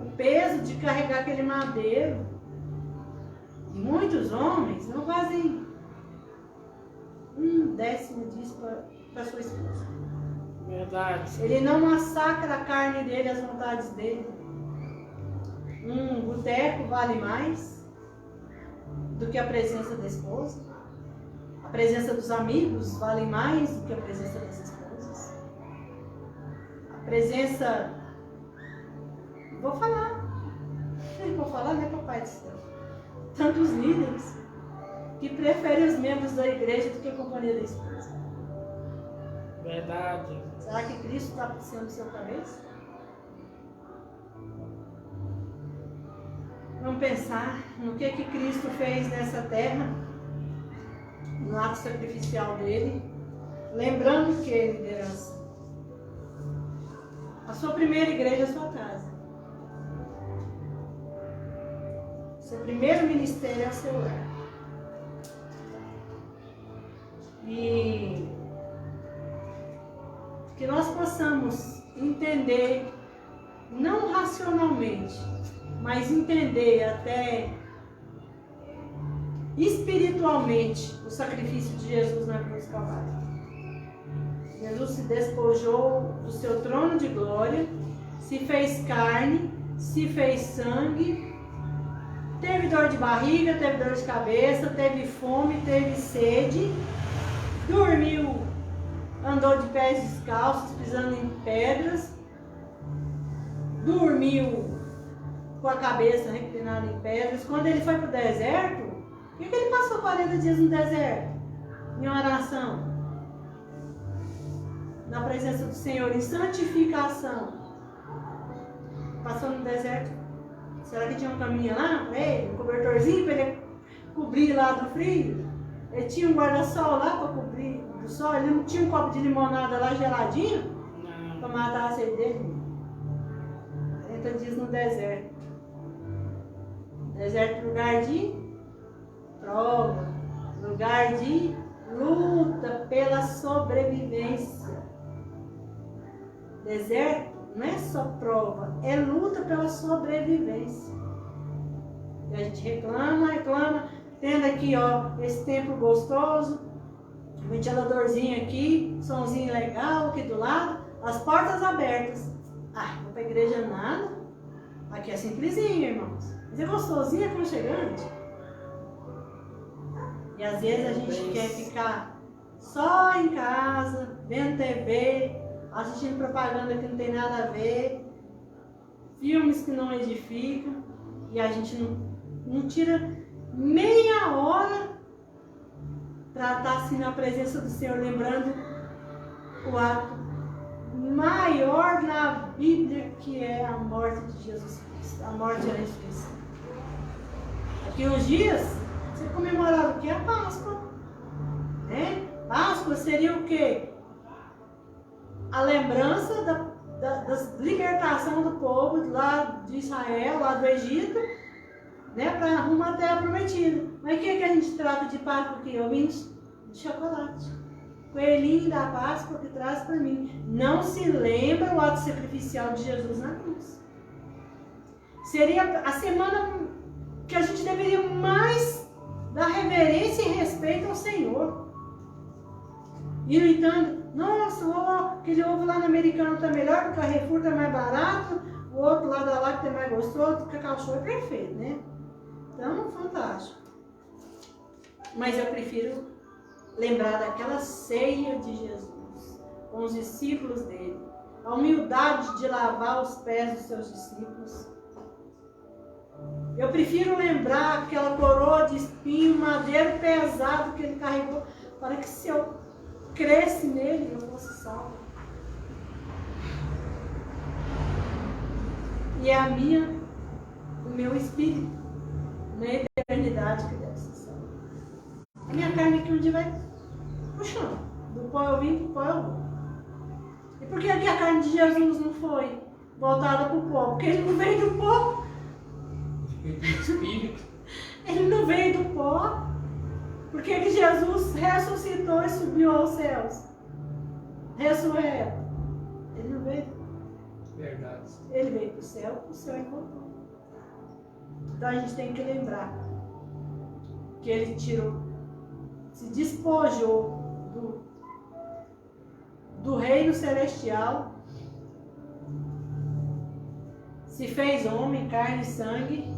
o peso de carregar aquele madeiro. E muitos homens não fazem 1/10 disso para sua esposa. Verdade. Ele não massacra a carne dele, as vontades dele. Um boteco vale mais do que a presença da esposa. A presença dos amigos vale mais do que a presença das esposas. A presença... Vou falar, né, papai do céu? Tantos líderes que preferem os membros da igreja do que a companhia da esposa. Verdade. Será que Cristo está sendo seu cabeça? Vamos pensar no que Cristo fez nessa terra, no ato sacrificial dele, lembrando que é liderança. A sua primeira igreja é a sua casa. Seu primeiro ministério é o seu lar. E que nós possamos entender, não racionalmente, mas entender até espiritualmente o sacrifício de Jesus na cruz do Calvário. Jesus se despojou do seu trono de glória, se fez carne, se fez sangue, teve dor de barriga, teve dor de cabeça, teve fome, teve sede, dormiu, andou de pés descalços, pisando em pedras, dormiu com a cabeça reclinada em pedras. Quando ele foi para o deserto, por que ele passou 40 dias no deserto? Em oração, na presença do Senhor, em santificação. Passou no deserto. Será que tinha um caminho lá para ele? Um cobertorzinho para ele cobrir lá do frio? Ele tinha um guarda-sol lá para cobrir do sol? Ele não tinha um copo de limonada lá geladinho? Não. Para matar a sede dele? 40 dias no deserto. Deserto, lugar de prova, lugar de luta pela sobrevivência. Deserto não é só prova, é luta pela sobrevivência. E a gente reclama, tendo aqui, ó, esse tempo gostoso, ventiladorzinho aqui, somzinho legal aqui do lado, as portas abertas. Ah, vou pra igreja nada. Aqui é simplesinho, irmãos. Mas é gostosinho, é aconchegante. E às vezes a gente quer ficar só em casa, vendo TV, assistindo propaganda que não tem nada a ver, filmes que não edificam, e a gente não tira meia hora para estar assim na presença do Senhor, lembrando o ato maior na Bíblia, que é a morte de Jesus Cristo, a morte e a ressurreição. Aqui uns dias, você comemorava o que? A Páscoa. Né? Páscoa seria o quê? A lembrança da libertação do povo lá de Israel, lá do Egito, né, para arrumar a terra prometida. Mas o que a gente trata de Páscoa aqui? Ouvintes? De chocolate. Coelhinho da Páscoa que traz para mim. Não se lembra o ato sacrificial de Jesus na cruz. Seria a semana que a gente deveria mais dar reverência e respeito ao Senhor. E no entanto, nossa, aquele ovo lá no americano está melhor, porque o Carrefour está mais barato, o outro lá da Lacta é mais gostoso, porque o Cacau Show é perfeito, né? Então, fantástico. Mas eu prefiro lembrar daquela ceia de Jesus, com os discípulos dele, a humildade de lavar os pés dos seus discípulos. Eu prefiro lembrar aquela coroa de espinho, madeiro pesado que ele carregou, para que se eu cresce nele, eu fosse salvo. E é o meu espírito, na eternidade que deve ser salvo. A minha carne que um dia vai puxando. Do pó eu vim, do pó eu vou. E por que a carne de Jesus não foi voltada para o pó? Porque ele não veio do pó. Espírito. Ele não veio do pó. Por que Jesus ressuscitou e subiu aos céus? Ressurreto. Ele não veio. Verdade. Ele veio para o céu e voltou. Então a gente tem que lembrar que ele tirou, se despojou do reino celestial, se fez homem, carne e sangue,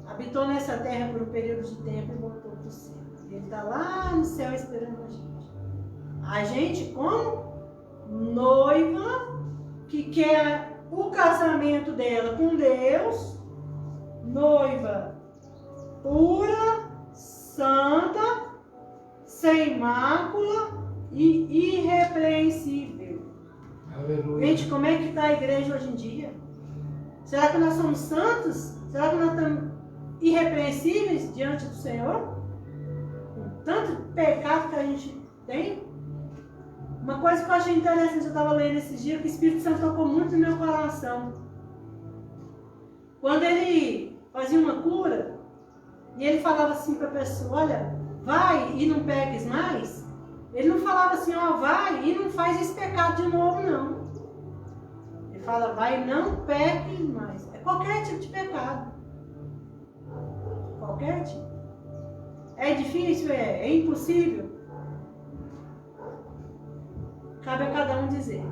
habitou nessa terra por um período de tempo e voltou para o céu. Ele está lá no céu esperando a gente. A gente como noiva que quer o casamento dela com Deus, noiva pura, santa, sem mácula e irrepreensível. Aleluia. Gente, como é que está a igreja hoje em dia? Será que nós somos santos? Será que nós estamos irrepreensíveis diante do Senhor? Com tanto pecado que a gente tem? Uma coisa que eu achei interessante, eu estava lendo esses dias, que o Espírito Santo tocou muito no meu coração. Quando ele fazia uma cura, e ele falava assim para a pessoa, olha, vai e não peques mais. Ele não falava assim, ó, vai e não faz esse pecado de novo, não. Ele fala, vai e não peques mais. É qualquer tipo de pecado. Qualquer tipo. É difícil? É impossível? Cabe a cada um dizer.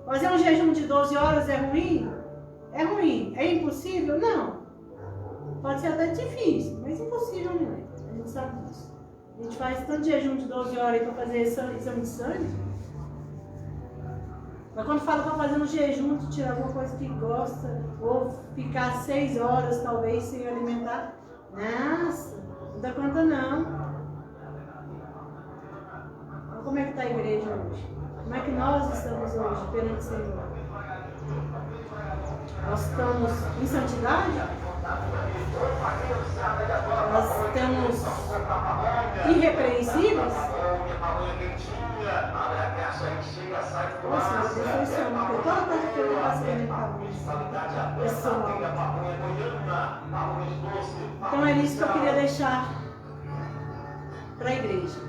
Fazer um jejum de 12 horas é ruim? É ruim. É impossível? Não. Pode ser até difícil, mas impossível não é. A gente sabe disso. A gente faz tanto jejum de 12 horas para fazer exame de sangue. Mas quando fala para fazer um jejum, de tirar alguma coisa que gosta, ou ficar 6 horas talvez sem alimentar, nossa, não dá conta não. Olha como é que está a igreja hoje. Como é que nós estamos hoje perante o Senhor? Nós estamos em santidade? Nós estamos irrepreensíveis? Nossa, Deus foi esse homem, porque toda coisa que eu passei na minha cabeça, esse homem. Então é isso que eu queria deixar para a igreja.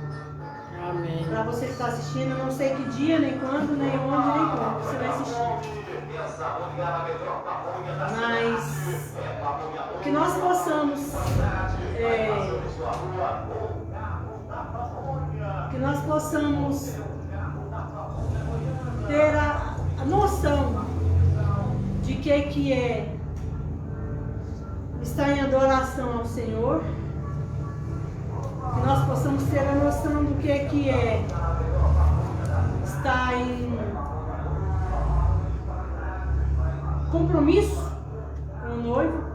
Amém. Para você que está assistindo, eu não sei que dia, nem quando, nem onde, nem como você vai assistir. Mas que nós possamos ter a noção de que é estar em adoração ao Senhor, que nós possamos ter a noção do que é estar em compromisso com o noivo.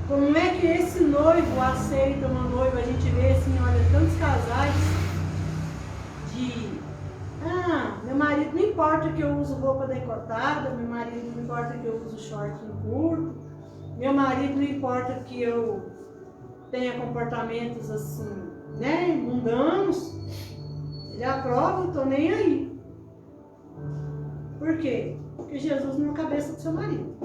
Como é que esse noivo aceita uma noiva? A gente vê assim, olha, tantos casais de meu marido não importa que eu uso roupa decotada, meu marido não importa que eu uso short curto, meu marido não importa que eu tenha comportamentos assim, né, mundanos, ele aprova, eu tô nem aí. Por quê? Porque Jesus não é a cabeça do seu marido.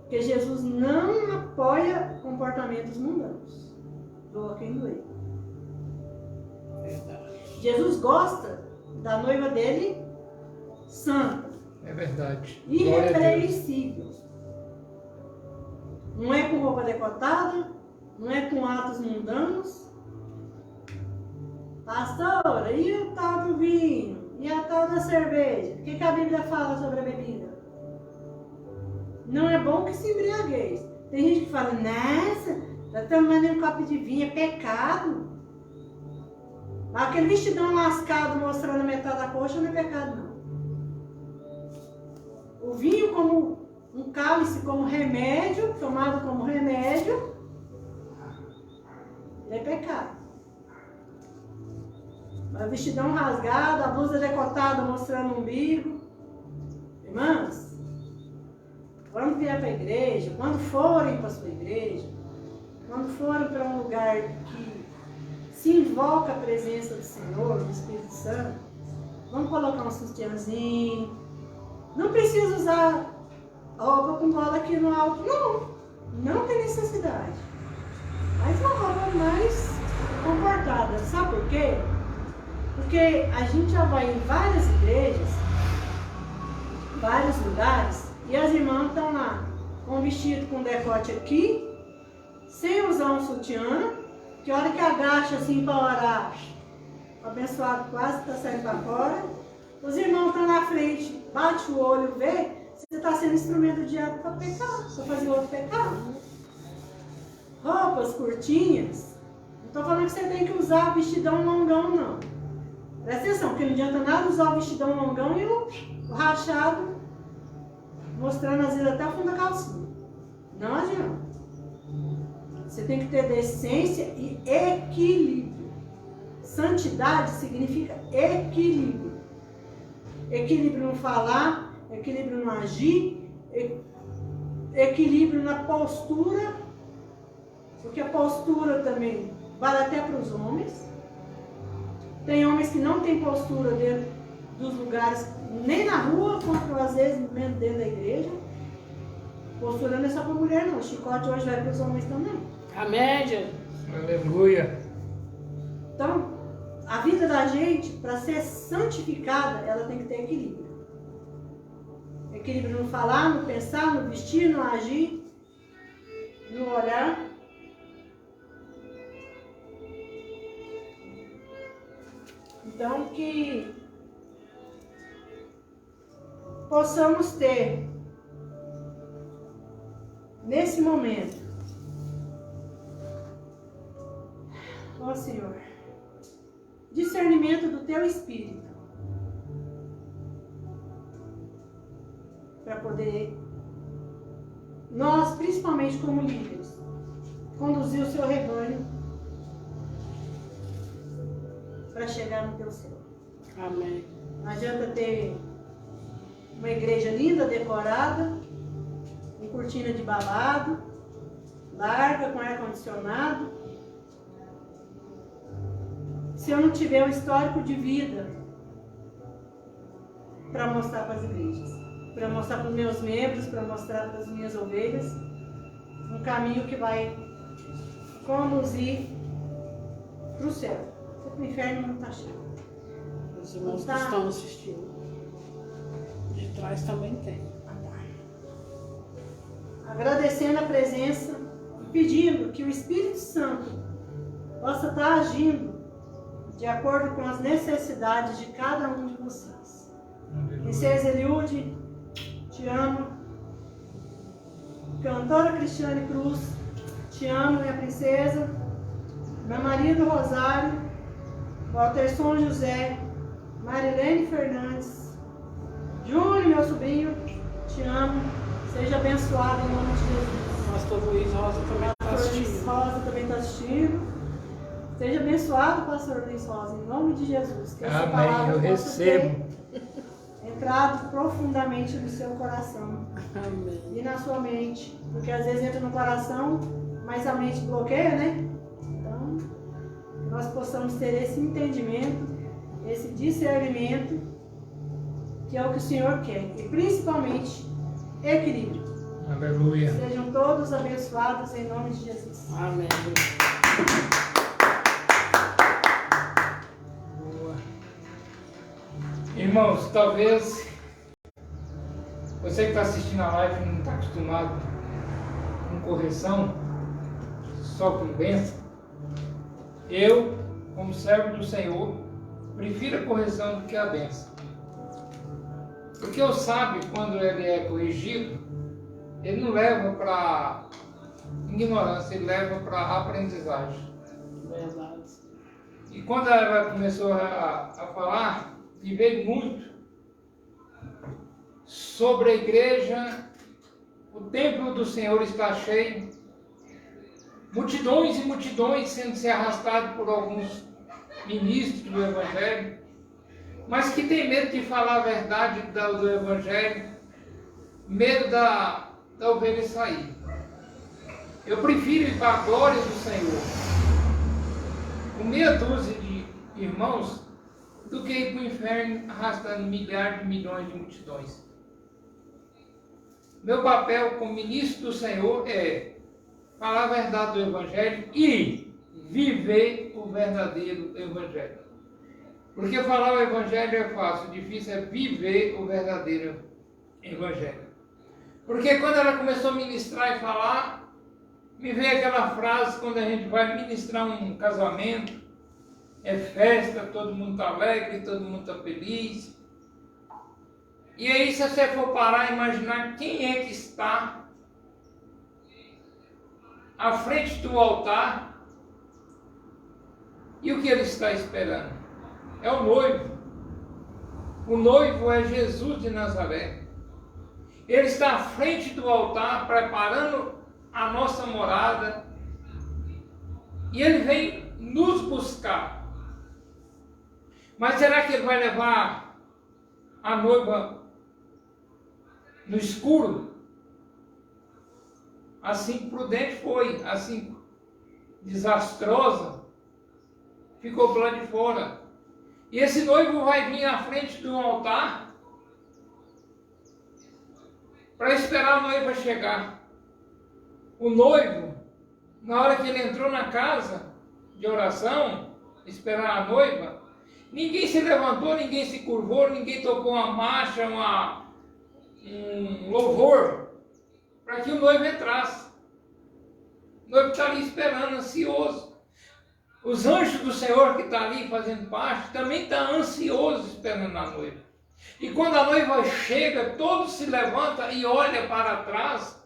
Porque Jesus não apoia comportamentos mundanos. Doa quem doer. Jesus gosta da noiva dele santa. É verdade. Irrepreensível. Não é com roupa decotada, não é com atos mundanos. Pastora, e o tal do vinho? E a tal da cerveja? O que a Bíblia fala sobre a bebida? Não é bom que se embriagueis. Tem gente que fala, nossa, tá tomando um copo de vinho, é pecado. Aquele vestidão lascado mostrando metade da coxa não é pecado, não. O vinho como um cálice, como remédio, tomado como remédio, é pecado. Mas vestidão rasgado, a blusa decotada mostrando o umbigo. Irmãs, quando vier para a igreja, quando forem para a sua igreja, quando forem para um lugar que se invoca a presença do Senhor, do Espírito Santo, vamos colocar um sutiãzinho. Não precisa usar roupa com bola aqui no alto, não tem necessidade. Mas uma roupa mais comportada, sabe por quê? Porque a gente já vai em várias igrejas, vários lugares, e as irmãs estão lá com um vestido com decote aqui, sem usar um sutiã, que a hora que agacha assim para orar, o abençoado quase está saindo para fora. Os irmãos estão na frente, bate o olho, vê, você está sendo instrumento do diabo para pecar, para fazer outro pecado. Roupas curtinhas, não estou falando que você tem que usar vestidão longão, não. Presta atenção, porque não adianta nada usar o vestidão longão e o rachado, mostrando às vezes até o fundo da calcinha. Não adianta. Você tem que ter decência e equilíbrio. Santidade significa equilíbrio. Equilíbrio no falar, equilíbrio no agir, equilíbrio na postura, porque a postura também vale até para os homens. Tem homens que não têm postura dentro dos lugares, nem na rua, quanto às vezes mesmo dentro da igreja. Postura não é só para mulher, não. O chicote hoje vai para os homens também. A média. Aleluia. Então, a vida da gente, para ser santificada, ela tem que ter equilíbrio. Equilíbrio no falar, no pensar, no vestir, no agir, no olhar. Então, que possamos ter, nesse momento, ó Senhor, discernimento do Teu Espírito, para poder, nós, principalmente como líderes, conduzir o Seu rebanho para chegar no Teu céu. Amém. Não adianta ter uma igreja linda, decorada, com cortina de babado, larga, com ar-condicionado, se eu não tiver um histórico de vida para mostrar para as igrejas, para mostrar para os meus membros, para mostrar para as minhas ovelhas, um caminho que vai conduzir para o céu. Porque o inferno não está cheio. Os irmãos Tá. que estão assistindo. De trás também tem. Agradecendo a presença e pedindo que o Espírito Santo possa estar agindo de acordo com as necessidades de cada um de vocês. Princesa Eliude, te amo. Cantora Cristiane Cruz, te amo, minha princesa. Meu marido Rosário, Walterson José, Marilene Fernandes, Júnior, meu sobrinho, te amo. Seja abençoado em nome de Jesus. Pastor Luiz Rosa também está Pastor Luiz assistindo. Rosa também está assistindo. Seja abençoado, Pastor Luiz Rosa, em nome de Jesus. Que essa Amém, palavra eu possa recebo. ter entrado profundamente no seu coração Amém. e na sua mente. Porque às vezes entra no coração, mas a mente bloqueia, né? Então, que nós possamos ter esse entendimento, esse discernimento, que é o que o Senhor quer. E principalmente, equilíbrio. Aleluia. Sejam todos abençoados em nome de Jesus. Amém. Boa. Irmãos, talvez você que está assistindo a live não está acostumado com correção, só com bênção. Eu, como servo do Senhor, prefiro a correção do que a bênção. Porque o sábio, quando ele é corrigido, ele não leva para ignorância, ele leva para aprendizagem. Verdade. E quando ela começou a falar, e veio muito sobre a igreja, o templo do Senhor está cheio, multidões e multidões sendo se arrastados por alguns ministros do Evangelho, mas que tem medo de falar a verdade do Evangelho, medo da ovelha sair. Eu prefiro ir para a glória do Senhor, com meia dúzia de irmãos, do que ir para o inferno arrastando milhares de milhões de multidões. Meu papel como ministro do Senhor é falar a verdade do Evangelho e viver o verdadeiro Evangelho. Porque falar o Evangelho é fácil, o difícil é viver o verdadeiro Evangelho. Porque quando ela começou a ministrar e falar, Me veio aquela frase quando a gente vai ministrar um casamento, é festa, todo mundo está alegre, todo mundo está feliz. E aí, se você for parar e imaginar quem é que está à frente do altar e o que ele está esperando? É o noivo. O noivo é Jesus de Nazaré. Ele está à frente do altar, preparando a nossa morada. E ele vem nos buscar. Mas será que ele vai levar a noiva no escuro? Assim prudente foi, assim desastrosa, ficou lá de fora. E esse noivo vai vir à frente do altar para esperar a noiva chegar. O noivo, na hora que ele entrou na casa de oração, esperar a noiva, ninguém se levantou, ninguém se curvou, ninguém tocou uma marcha, um louvor, para que o noivo entrasse. O noivo está ali esperando, ansioso. Os anjos do Senhor que está ali fazendo parte, também está ansioso esperando a noiva. E quando a noiva chega, todos se levantam e olham para trás,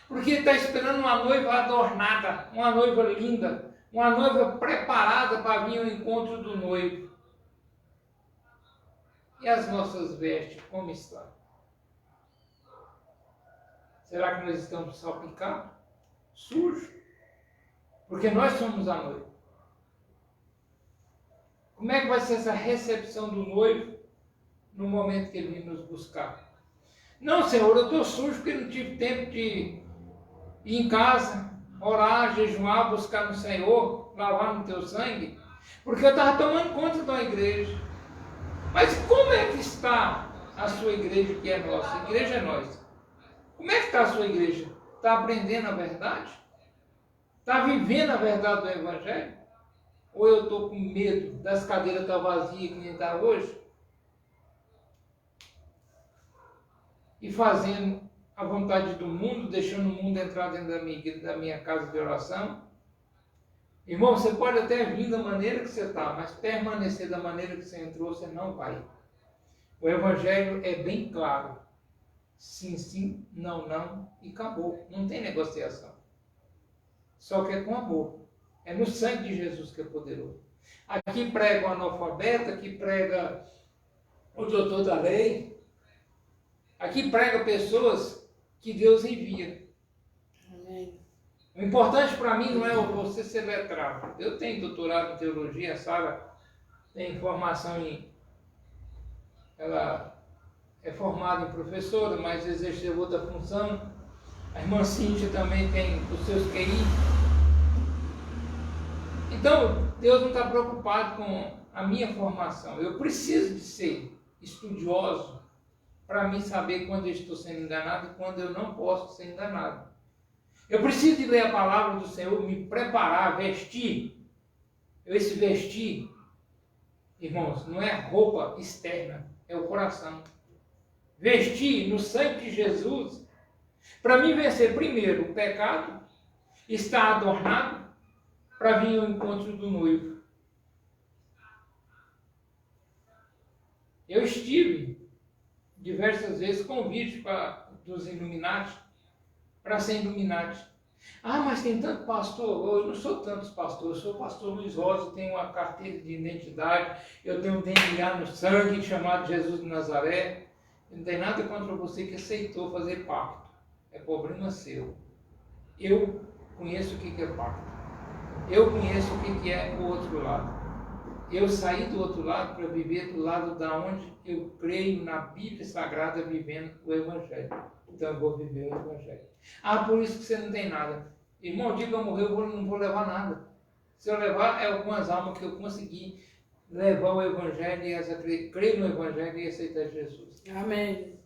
porque está esperando uma noiva adornada, uma noiva linda, uma noiva preparada para vir ao encontro do noivo. E as nossas vestes, como estão? Será que nós estamos salpicados? Sujos? Porque nós somos a noiva. Como é que vai ser essa recepção do noivo no momento que ele vem nos buscar? Não, Senhor, eu estou sujo porque não tive tempo de ir em casa, orar, jejuar, buscar no Senhor, lavar no teu sangue, porque eu estava tomando conta de uma igreja. Mas como é que está a sua igreja que é nossa? A igreja é nossa. Como é que está a sua igreja? Está aprendendo a verdade? Está vivendo a verdade do Evangelho? Ou eu estou com medo das cadeiras estar vazias que nem está hoje? E fazendo a vontade do mundo, deixando o mundo entrar dentro da minha casa de oração? Irmão, você pode até vir da maneira que você está, mas permanecer da maneira que você entrou, você não vai. O Evangelho é bem claro. Sim, sim, não, não, e acabou. Não tem negociação. Só que é com amor. É no sangue de Jesus que é poderoso. Aqui prega o analfabeto, aqui prega o doutor da lei. Aqui prega pessoas que Deus envia. Amém. O importante para mim não é você ser letrado. Eu tenho doutorado em teologia, a Sara tem formação ela é formada em professora, mas exerceu outra função. A irmã Cíntia também tem os seus QI. Então, Deus não está preocupado com a minha formação. Eu preciso de ser estudioso para mim saber quando eu estou sendo enganado e quando eu não posso ser enganado. Eu preciso de ler a palavra do Senhor, me preparar, vestir. Esse vestir, irmãos, não é roupa externa, é o coração. Vestir no sangue de Jesus, para mim vencer primeiro o pecado, estar adornado, para vir ao encontro do noivo. Eu estive diversas vezes convite dos Illuminati, para ser Illuminati. Ah, mas tem tanto pastor. Eu não sou tantos pastores, eu sou o pastor Luiz Rosa, tenho uma carteira de identidade, eu tenho um DNA no sangue chamado Jesus de Nazaré. Não tem nada contra você que aceitou fazer pacto. É problema seu. Eu conheço o que é pacto. Eu conheço o que é o outro lado. Eu saí do outro lado para viver do lado da onde eu creio na Bíblia Sagrada, vivendo o Evangelho. Então eu vou viver o Evangelho. Ah, por isso que você não tem nada. Irmão, o dia que eu morrer, eu não vou levar nada. Se eu levar, é algumas almas que eu consegui levar o Evangelho e crer no Evangelho e aceitar Jesus. Amém.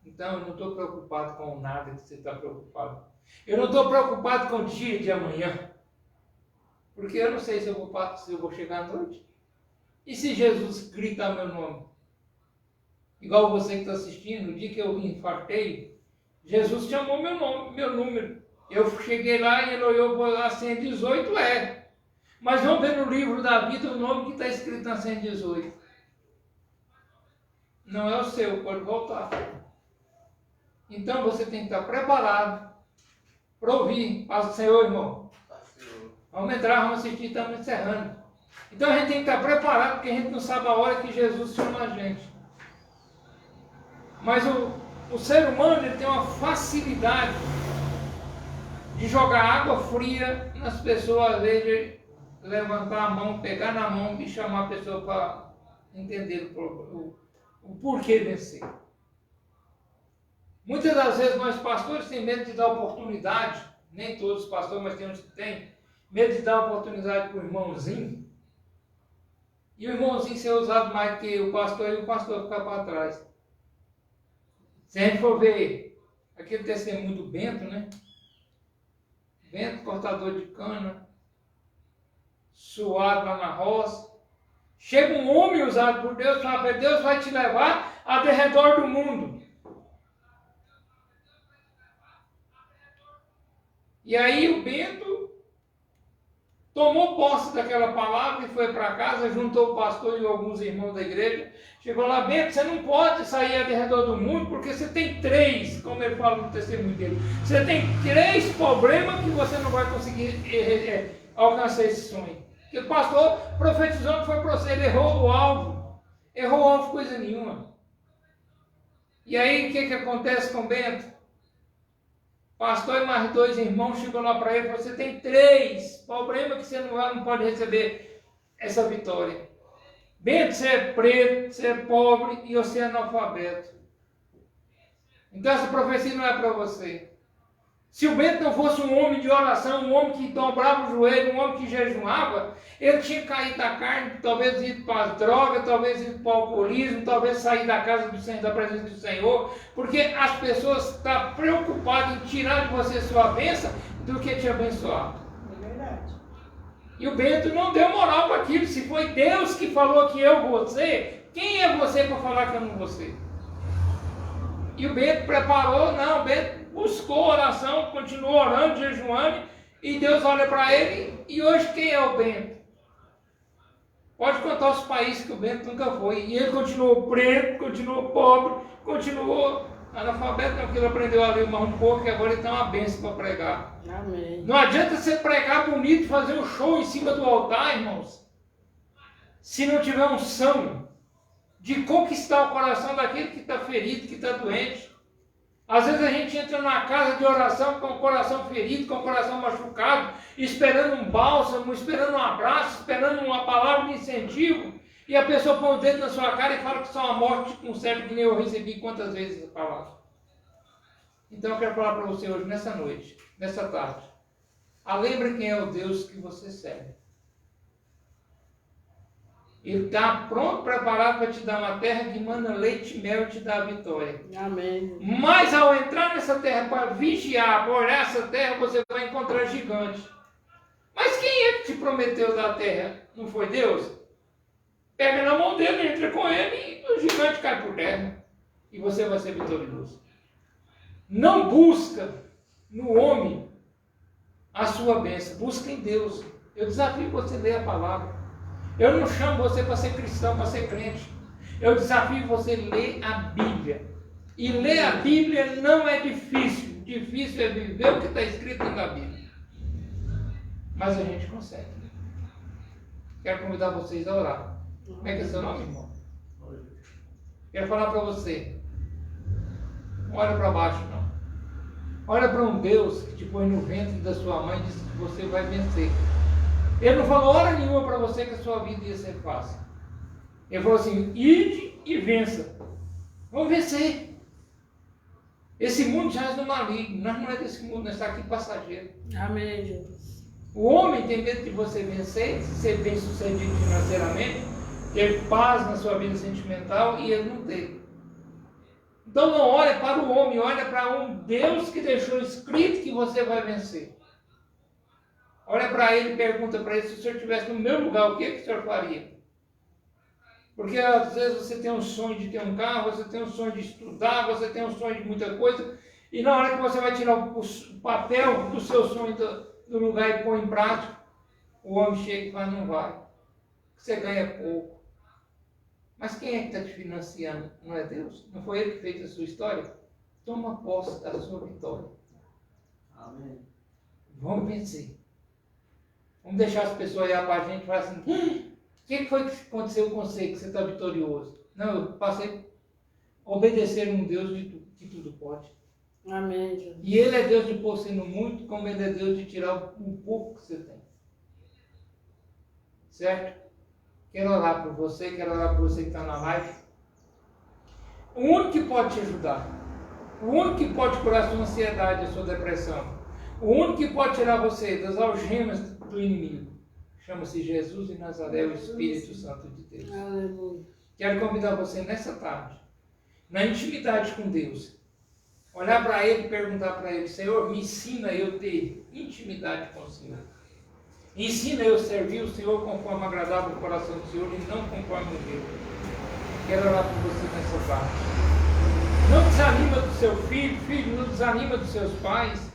Então eu não estou preocupado com nada que você está preocupado. Eu não estou preocupado com o dia de amanhã. Porque eu não sei se eu vou chegar à noite. E se Jesus gritar meu nome? Igual você que está assistindo, no dia que eu infartei, Jesus chamou meu nome, meu número. Eu cheguei lá e ele olhou a senha 18, Mas vamos ver no livro da vida o nome que está escrito na senha 18. Não é o seu, pode voltar. Então você tem que estar preparado para ouvir. Paz do Senhor, irmão. Vamos entrar, vamos assistir, estamos encerrando. Então a gente tem que estar preparado, porque a gente não sabe a hora que Jesus chama a gente. Mas o ser humano ele tem uma facilidade de jogar água fria nas pessoas, às vezes de levantar a mão, pegar na mão e chamar a pessoa para entender o porquê vencer. Muitas das vezes nós pastores temos medo de dar oportunidade, nem todos os pastores, mas tem uns que têm, medo de dar oportunidade para o irmãozinho, e o irmãozinho ser usado mais que o pastor e o pastor ficar para trás. Se a gente for ver aquele testemunho do Bento, né? Bento, cortador de cana, suado lá na roça. Chega um homem usado por Deus e fala: Deus vai te levar ao redor do mundo. E aí o Bento tomou posse daquela palavra e foi para casa, juntou o pastor e alguns irmãos da igreja. Chegou lá: Bento, você não pode sair ao redor do mundo porque você tem 3, como ele fala no testemunho dele, você tem 3 problemas que você não vai conseguir alcançar esse sonho. Porque o pastor profetizou que foi para você, ele errou o alvo coisa nenhuma. E aí o que acontece com Bento? Pastor e mais 2 irmãos chegou lá para ele e falou: você tem 3 problemas que você não pode receber essa vitória. Bento, você é preto, você é pobre e você é analfabeto. Então essa profecia não é para você. Se o Bento não fosse um homem de oração, um homem que dobrava o joelho, um homem que jejuava, ele tinha caído da carne, talvez ido para as drogas, talvez ido para o alcoolismo, talvez sair da casa do Senhor, da presença do Senhor, porque as pessoas estão preocupadas em tirar de você sua bênção do que te abençoar. É verdade. E o Bento não deu moral para aquilo. Se foi Deus que falou que eu vou ser, quem é você para falar que eu não vou ser? E o Bento preparou, não, o Bento buscou oração, continuou orando, jejuando, e Deus olha para ele, e hoje quem é o Bento? Pode contar os países que o Bento nunca foi, e ele continuou preto, continuou pobre, continuou analfabeto, não, porque ele aprendeu a ler um pouco, e agora ele tem uma bênção para pregar. Amém. Não adianta você pregar bonito e fazer um show em cima do altar, irmãos, se não tiver unção de conquistar o coração daquele que está ferido, que está doente. Às vezes a gente entra na casa de oração com o coração ferido, com o coração machucado, esperando um bálsamo, esperando um abraço, esperando uma palavra de incentivo, e a pessoa põe o dedo na sua cara e fala que só uma morte com certo, que nem eu recebi quantas vezes essa palavra. Então eu quero falar para você hoje, nessa noite, nessa tarde. Lembre quem é o Deus que você serve. Ele está pronto, preparado para te dar uma terra que manda leite e mel e te dá a vitória. Amém. Mas ao entrar nessa terra para vigiar, para olhar essa terra, você vai encontrar gigantes. Mas quem é que te prometeu da terra? Não foi Deus? Pega na mão dele, entra com ele e o gigante cai por terra. E você vai ser vitorioso. Não busca no homem a sua bênção. Busca em Deus. Eu desafio você a ler a palavra. Eu não chamo você para ser cristão, para ser crente. Eu desafio você a ler a Bíblia. E ler a Bíblia não é difícil. Difícil é viver o que está escrito na Bíblia. Mas a gente consegue. Quero convidar vocês a orar. Como é que é seu nome, irmão? Quero falar para você. Não olha para baixo, não. Olha para um Deus que te põe no ventre da sua mãe e diz que você vai vencer. Ele não falou hora nenhuma para você que a sua vida ia ser fácil. Ele falou assim: ide e vença. Vamos vencer. Esse mundo já é do maligno. Nós não é desse mundo, nós estamos aqui passageiro. Amém, Jesus. O homem tem medo de você vencer, ser bem sucedido financeiramente, ter paz na sua vida sentimental, e ele não tem. Então não olhe para o homem, olha para um Deus que deixou escrito que você vai vencer. Olha para ele e pergunta para ele: se o senhor estivesse no meu lugar, o que o senhor faria? Porque às vezes você tem um sonho de ter um carro, você tem um sonho de estudar, você tem um sonho de muita coisa, E na hora que você vai tirar o papel do seu sonho do lugar e pôr em prática, o homem chega e fala, não vai. Você ganha pouco. Mas quem é que está te financiando? Não é Deus? Não foi Ele que fez a sua história? Toma posse da sua vitória. Amém. Vamos vencer. Vamos deixar as pessoas olhar para a gente e falar assim, o que foi que aconteceu com você que você está vitorioso? Não, eu passei a obedecer um Deus que tudo pode. Amém, Jesus. E Ele é Deus de pôr você no muito, como Ele é Deus de tirar um pouco que você tem. Certo? Quero orar por você, quero orar por você que está na live. O único que pode te ajudar, o único que pode curar a sua ansiedade, a sua depressão, o único que pode tirar você das algemas do inimigo, chama-se Jesus de Nazaré, o Espírito Santo de Deus. Aleluia. Quero convidar você nessa tarde, na intimidade com Deus, olhar para Ele e perguntar para Ele, Senhor, me ensina eu ter intimidade com o Senhor. Ensina eu servir o Senhor conforme agradável o coração do Senhor e não conforme o meu. Quero orar por você nessa tarde. Não desanima do seu filho, filho não desanima dos seus pais,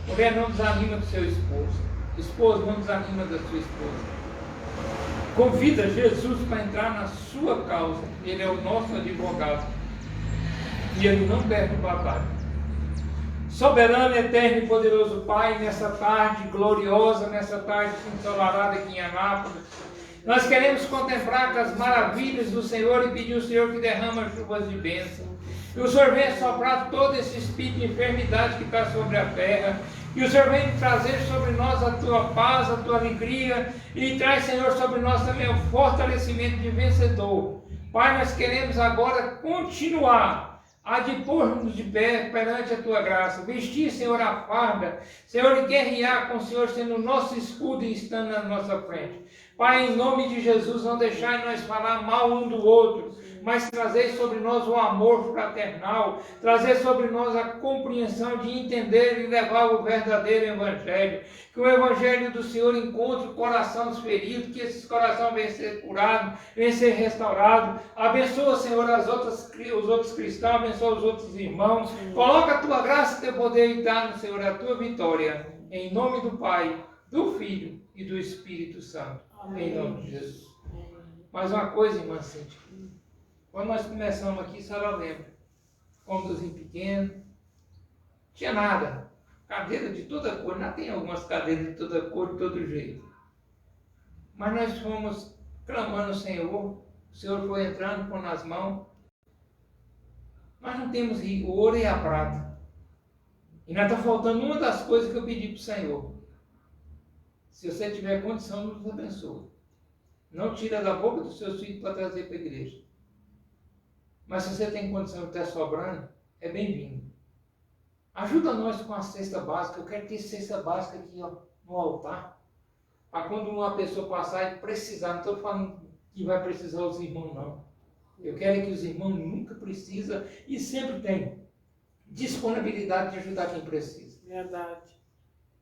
mulher não desanima do seu esposo, esposo não desanima da sua esposa. Convida Jesus para entrar na sua causa. Ele é o nosso advogado. E Ele não perde batalha. Soberano, eterno e poderoso Pai, nessa tarde gloriosa, nessa tarde ensolarada aqui em Anápolis, nós queremos contemplar as maravilhas do Senhor e pedir ao Senhor que derrama chuvas de bênção. Que o Senhor venha soprar todo esse espírito de enfermidade que está sobre a terra. Que o Senhor venha trazer sobre nós a tua paz, a tua alegria. E traz, Senhor, sobre nós também o fortalecimento de vencedor. Pai, nós queremos agora continuar a de pôr-nos de pé perante a tua graça. Vestir, Senhor, a farda. Senhor, e guerrear com o Senhor sendo o nosso escudo e estando na nossa frente. Pai, em nome de Jesus, não deixai nós falar mal um do outro, mas trazer sobre nós o amor fraternal, trazer sobre nós a compreensão de entender e levar o verdadeiro Evangelho. Que o Evangelho do Senhor encontre o coração dos feridos, que esses corações venham ser curados, venham ser restaurados. Abençoa, Senhor, os outros cristãos, abençoa os outros irmãos. Coloca a tua graça e teu poder e dá-nos, Senhor, a tua vitória. Em nome do Pai, do Filho e do Espírito Santo. Amém. Em nome de Jesus. Mais uma coisa, irmã Cíntia. Quando nós começamos aqui, a senhora lembra, cômodozinho pequeno, tinha nada, cadeira de toda cor, ainda tem algumas cadeiras de toda cor, de todo jeito. Mas nós fomos clamando ao Senhor, o Senhor foi entrando, pondo nas mãos. Nós não temos o ouro e a prata. E nós está faltando uma das coisas que eu pedi para o Senhor. Se você tiver condição, nos abençoe. Não tira da boca dos seus filhos para trazer para a igreja. Mas se você tem condição de estar sobrando, é bem-vindo. Ajuda nós com a cesta básica. Eu quero ter cesta básica aqui, ó, no altar. Para quando uma pessoa passar e precisar. Não estou falando que vai precisar os irmãos, não. Eu quero que os irmãos nunca precisam e sempre tenham disponibilidade de ajudar quem precisa. Verdade.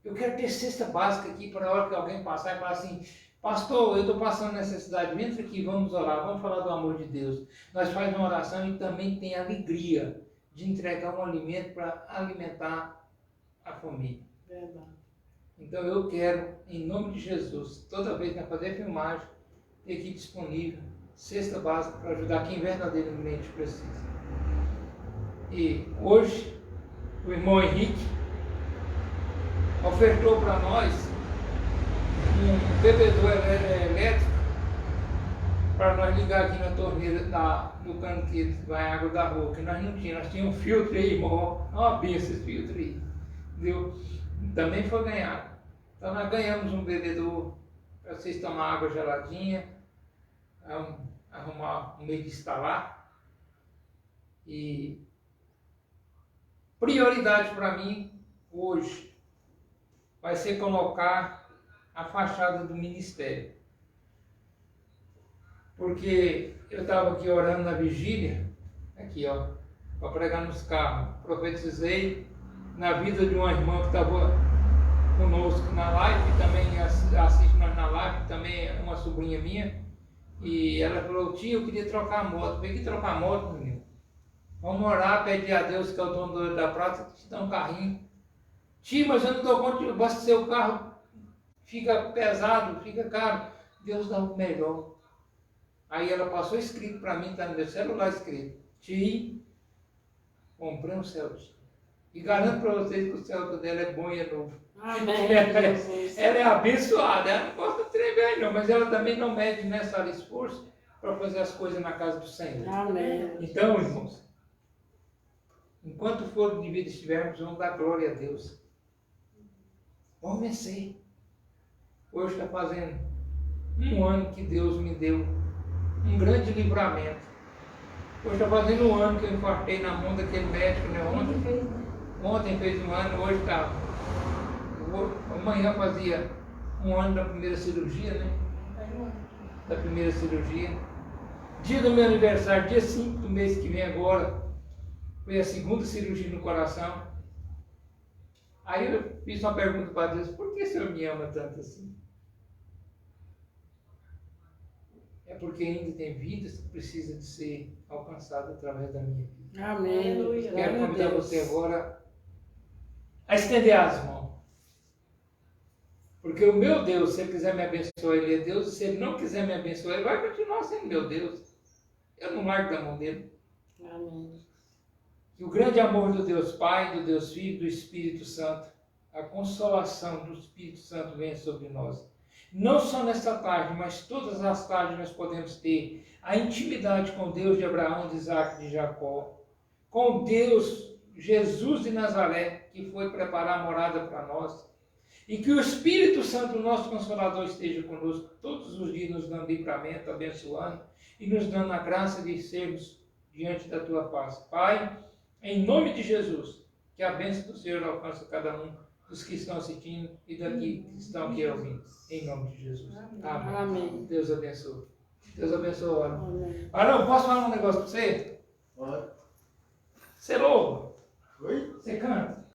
Eu quero ter cesta básica aqui para a hora que alguém passar e falar assim, pastor, eu estou passando necessidade, entra aqui, vamos orar, vamos falar do amor de Deus. Nós fazemos uma oração e também tem alegria de entregar um alimento para alimentar a família. Verdade. Então eu quero, em nome de Jesus, toda vez que nós fazer filmagem, ter aqui disponível cesta básica para ajudar quem verdadeiramente precisa. E hoje, o irmão Henrique ofertou para nós um bebedor elétrico para nós ligar aqui na torneira, no cano que vai água da rua, que nós não tínhamos. Nós tínhamos um filtro aí, irmão. Uma benção esse filtro aí. Entendeu? Também foi ganhado. Então nós ganhamos um bebedor para vocês tomar água geladinha, arrumar um meio de instalar. E prioridade para mim hoje vai ser colocar a fachada do ministério. Porque eu estava aqui orando na vigília, aqui ó, para pregar nos carros. Profetizei na vida de uma irmã que estava conosco na live, também assiste nós na live, também é uma sobrinha minha. E ela falou, tio, eu queria trocar a moto. Eu falei, que trocar a moto, menino? Vamos orar, pedir a Deus, que é o dono do ouro da prata, que te dá um carrinho. Tio, mas eu não dou conta de abastecer o carro. Fica pesado, fica caro. Deus dá o melhor. Aí ela passou escrito para mim, está no meu celular escrito. Tio, comprei um Celta. E garanto para vocês que o Celta dela é bom e é novo. Amém. Jesus. Ela é abençoada, ela não gosta de tremer não, mas ela também não mede nessa esforço para fazer as coisas na casa do Senhor. Amém. Então, irmãos, enquanto o fogo de vida estivermos, vamos dar glória a Deus. Vamos vencer. Hoje está fazendo um ano que Deus me deu um grande livramento. Hoje está fazendo um ano que eu infartei na mão daquele médico, né? Ontem fez um ano, hoje está. Amanhã fazia um ano da primeira cirurgia, né? Da primeira cirurgia. Dia do meu aniversário, dia 5 do mês que vem agora, foi a segunda cirurgia no coração. Aí eu fiz uma pergunta para Deus: por que o Senhor me ama tanto assim? É porque ainda tem vidas que precisam de ser alcançadas através da minha vida. Amém. Aleluia. Quero Glória a convidar Deus. você agora a estender as mãos. Porque o meu Deus, se Ele quiser me abençoar, Ele é Deus. E se Ele não quiser me abençoar, Ele vai continuar sendo meu Deus. Eu não largo da mão dEle. Amém. Que o grande amor do Deus Pai, do Deus Filho, do Espírito Santo, a consolação do Espírito Santo venha sobre nós. Não só nesta tarde, mas todas as tardes nós podemos ter a intimidade com Deus de Abraão, de Isaac, de Jacó, com Deus, Jesus de Nazaré, que foi preparar a morada para nós, e que o Espírito Santo, nosso Consolador, esteja conosco todos os dias, nos dando livramento, abençoando e nos dando a graça de sermos diante da Tua paz. Pai, em nome de Jesus, que a bênção do Senhor alcance cada um dos que estão assistindo e daqui que estão aqui ouvindo. Em nome de Jesus. Amém. Amém. Deus abençoe. Deus abençoe. Amém. Arão, posso falar um negócio para você? Pode. Você louva? Oi? Você canta?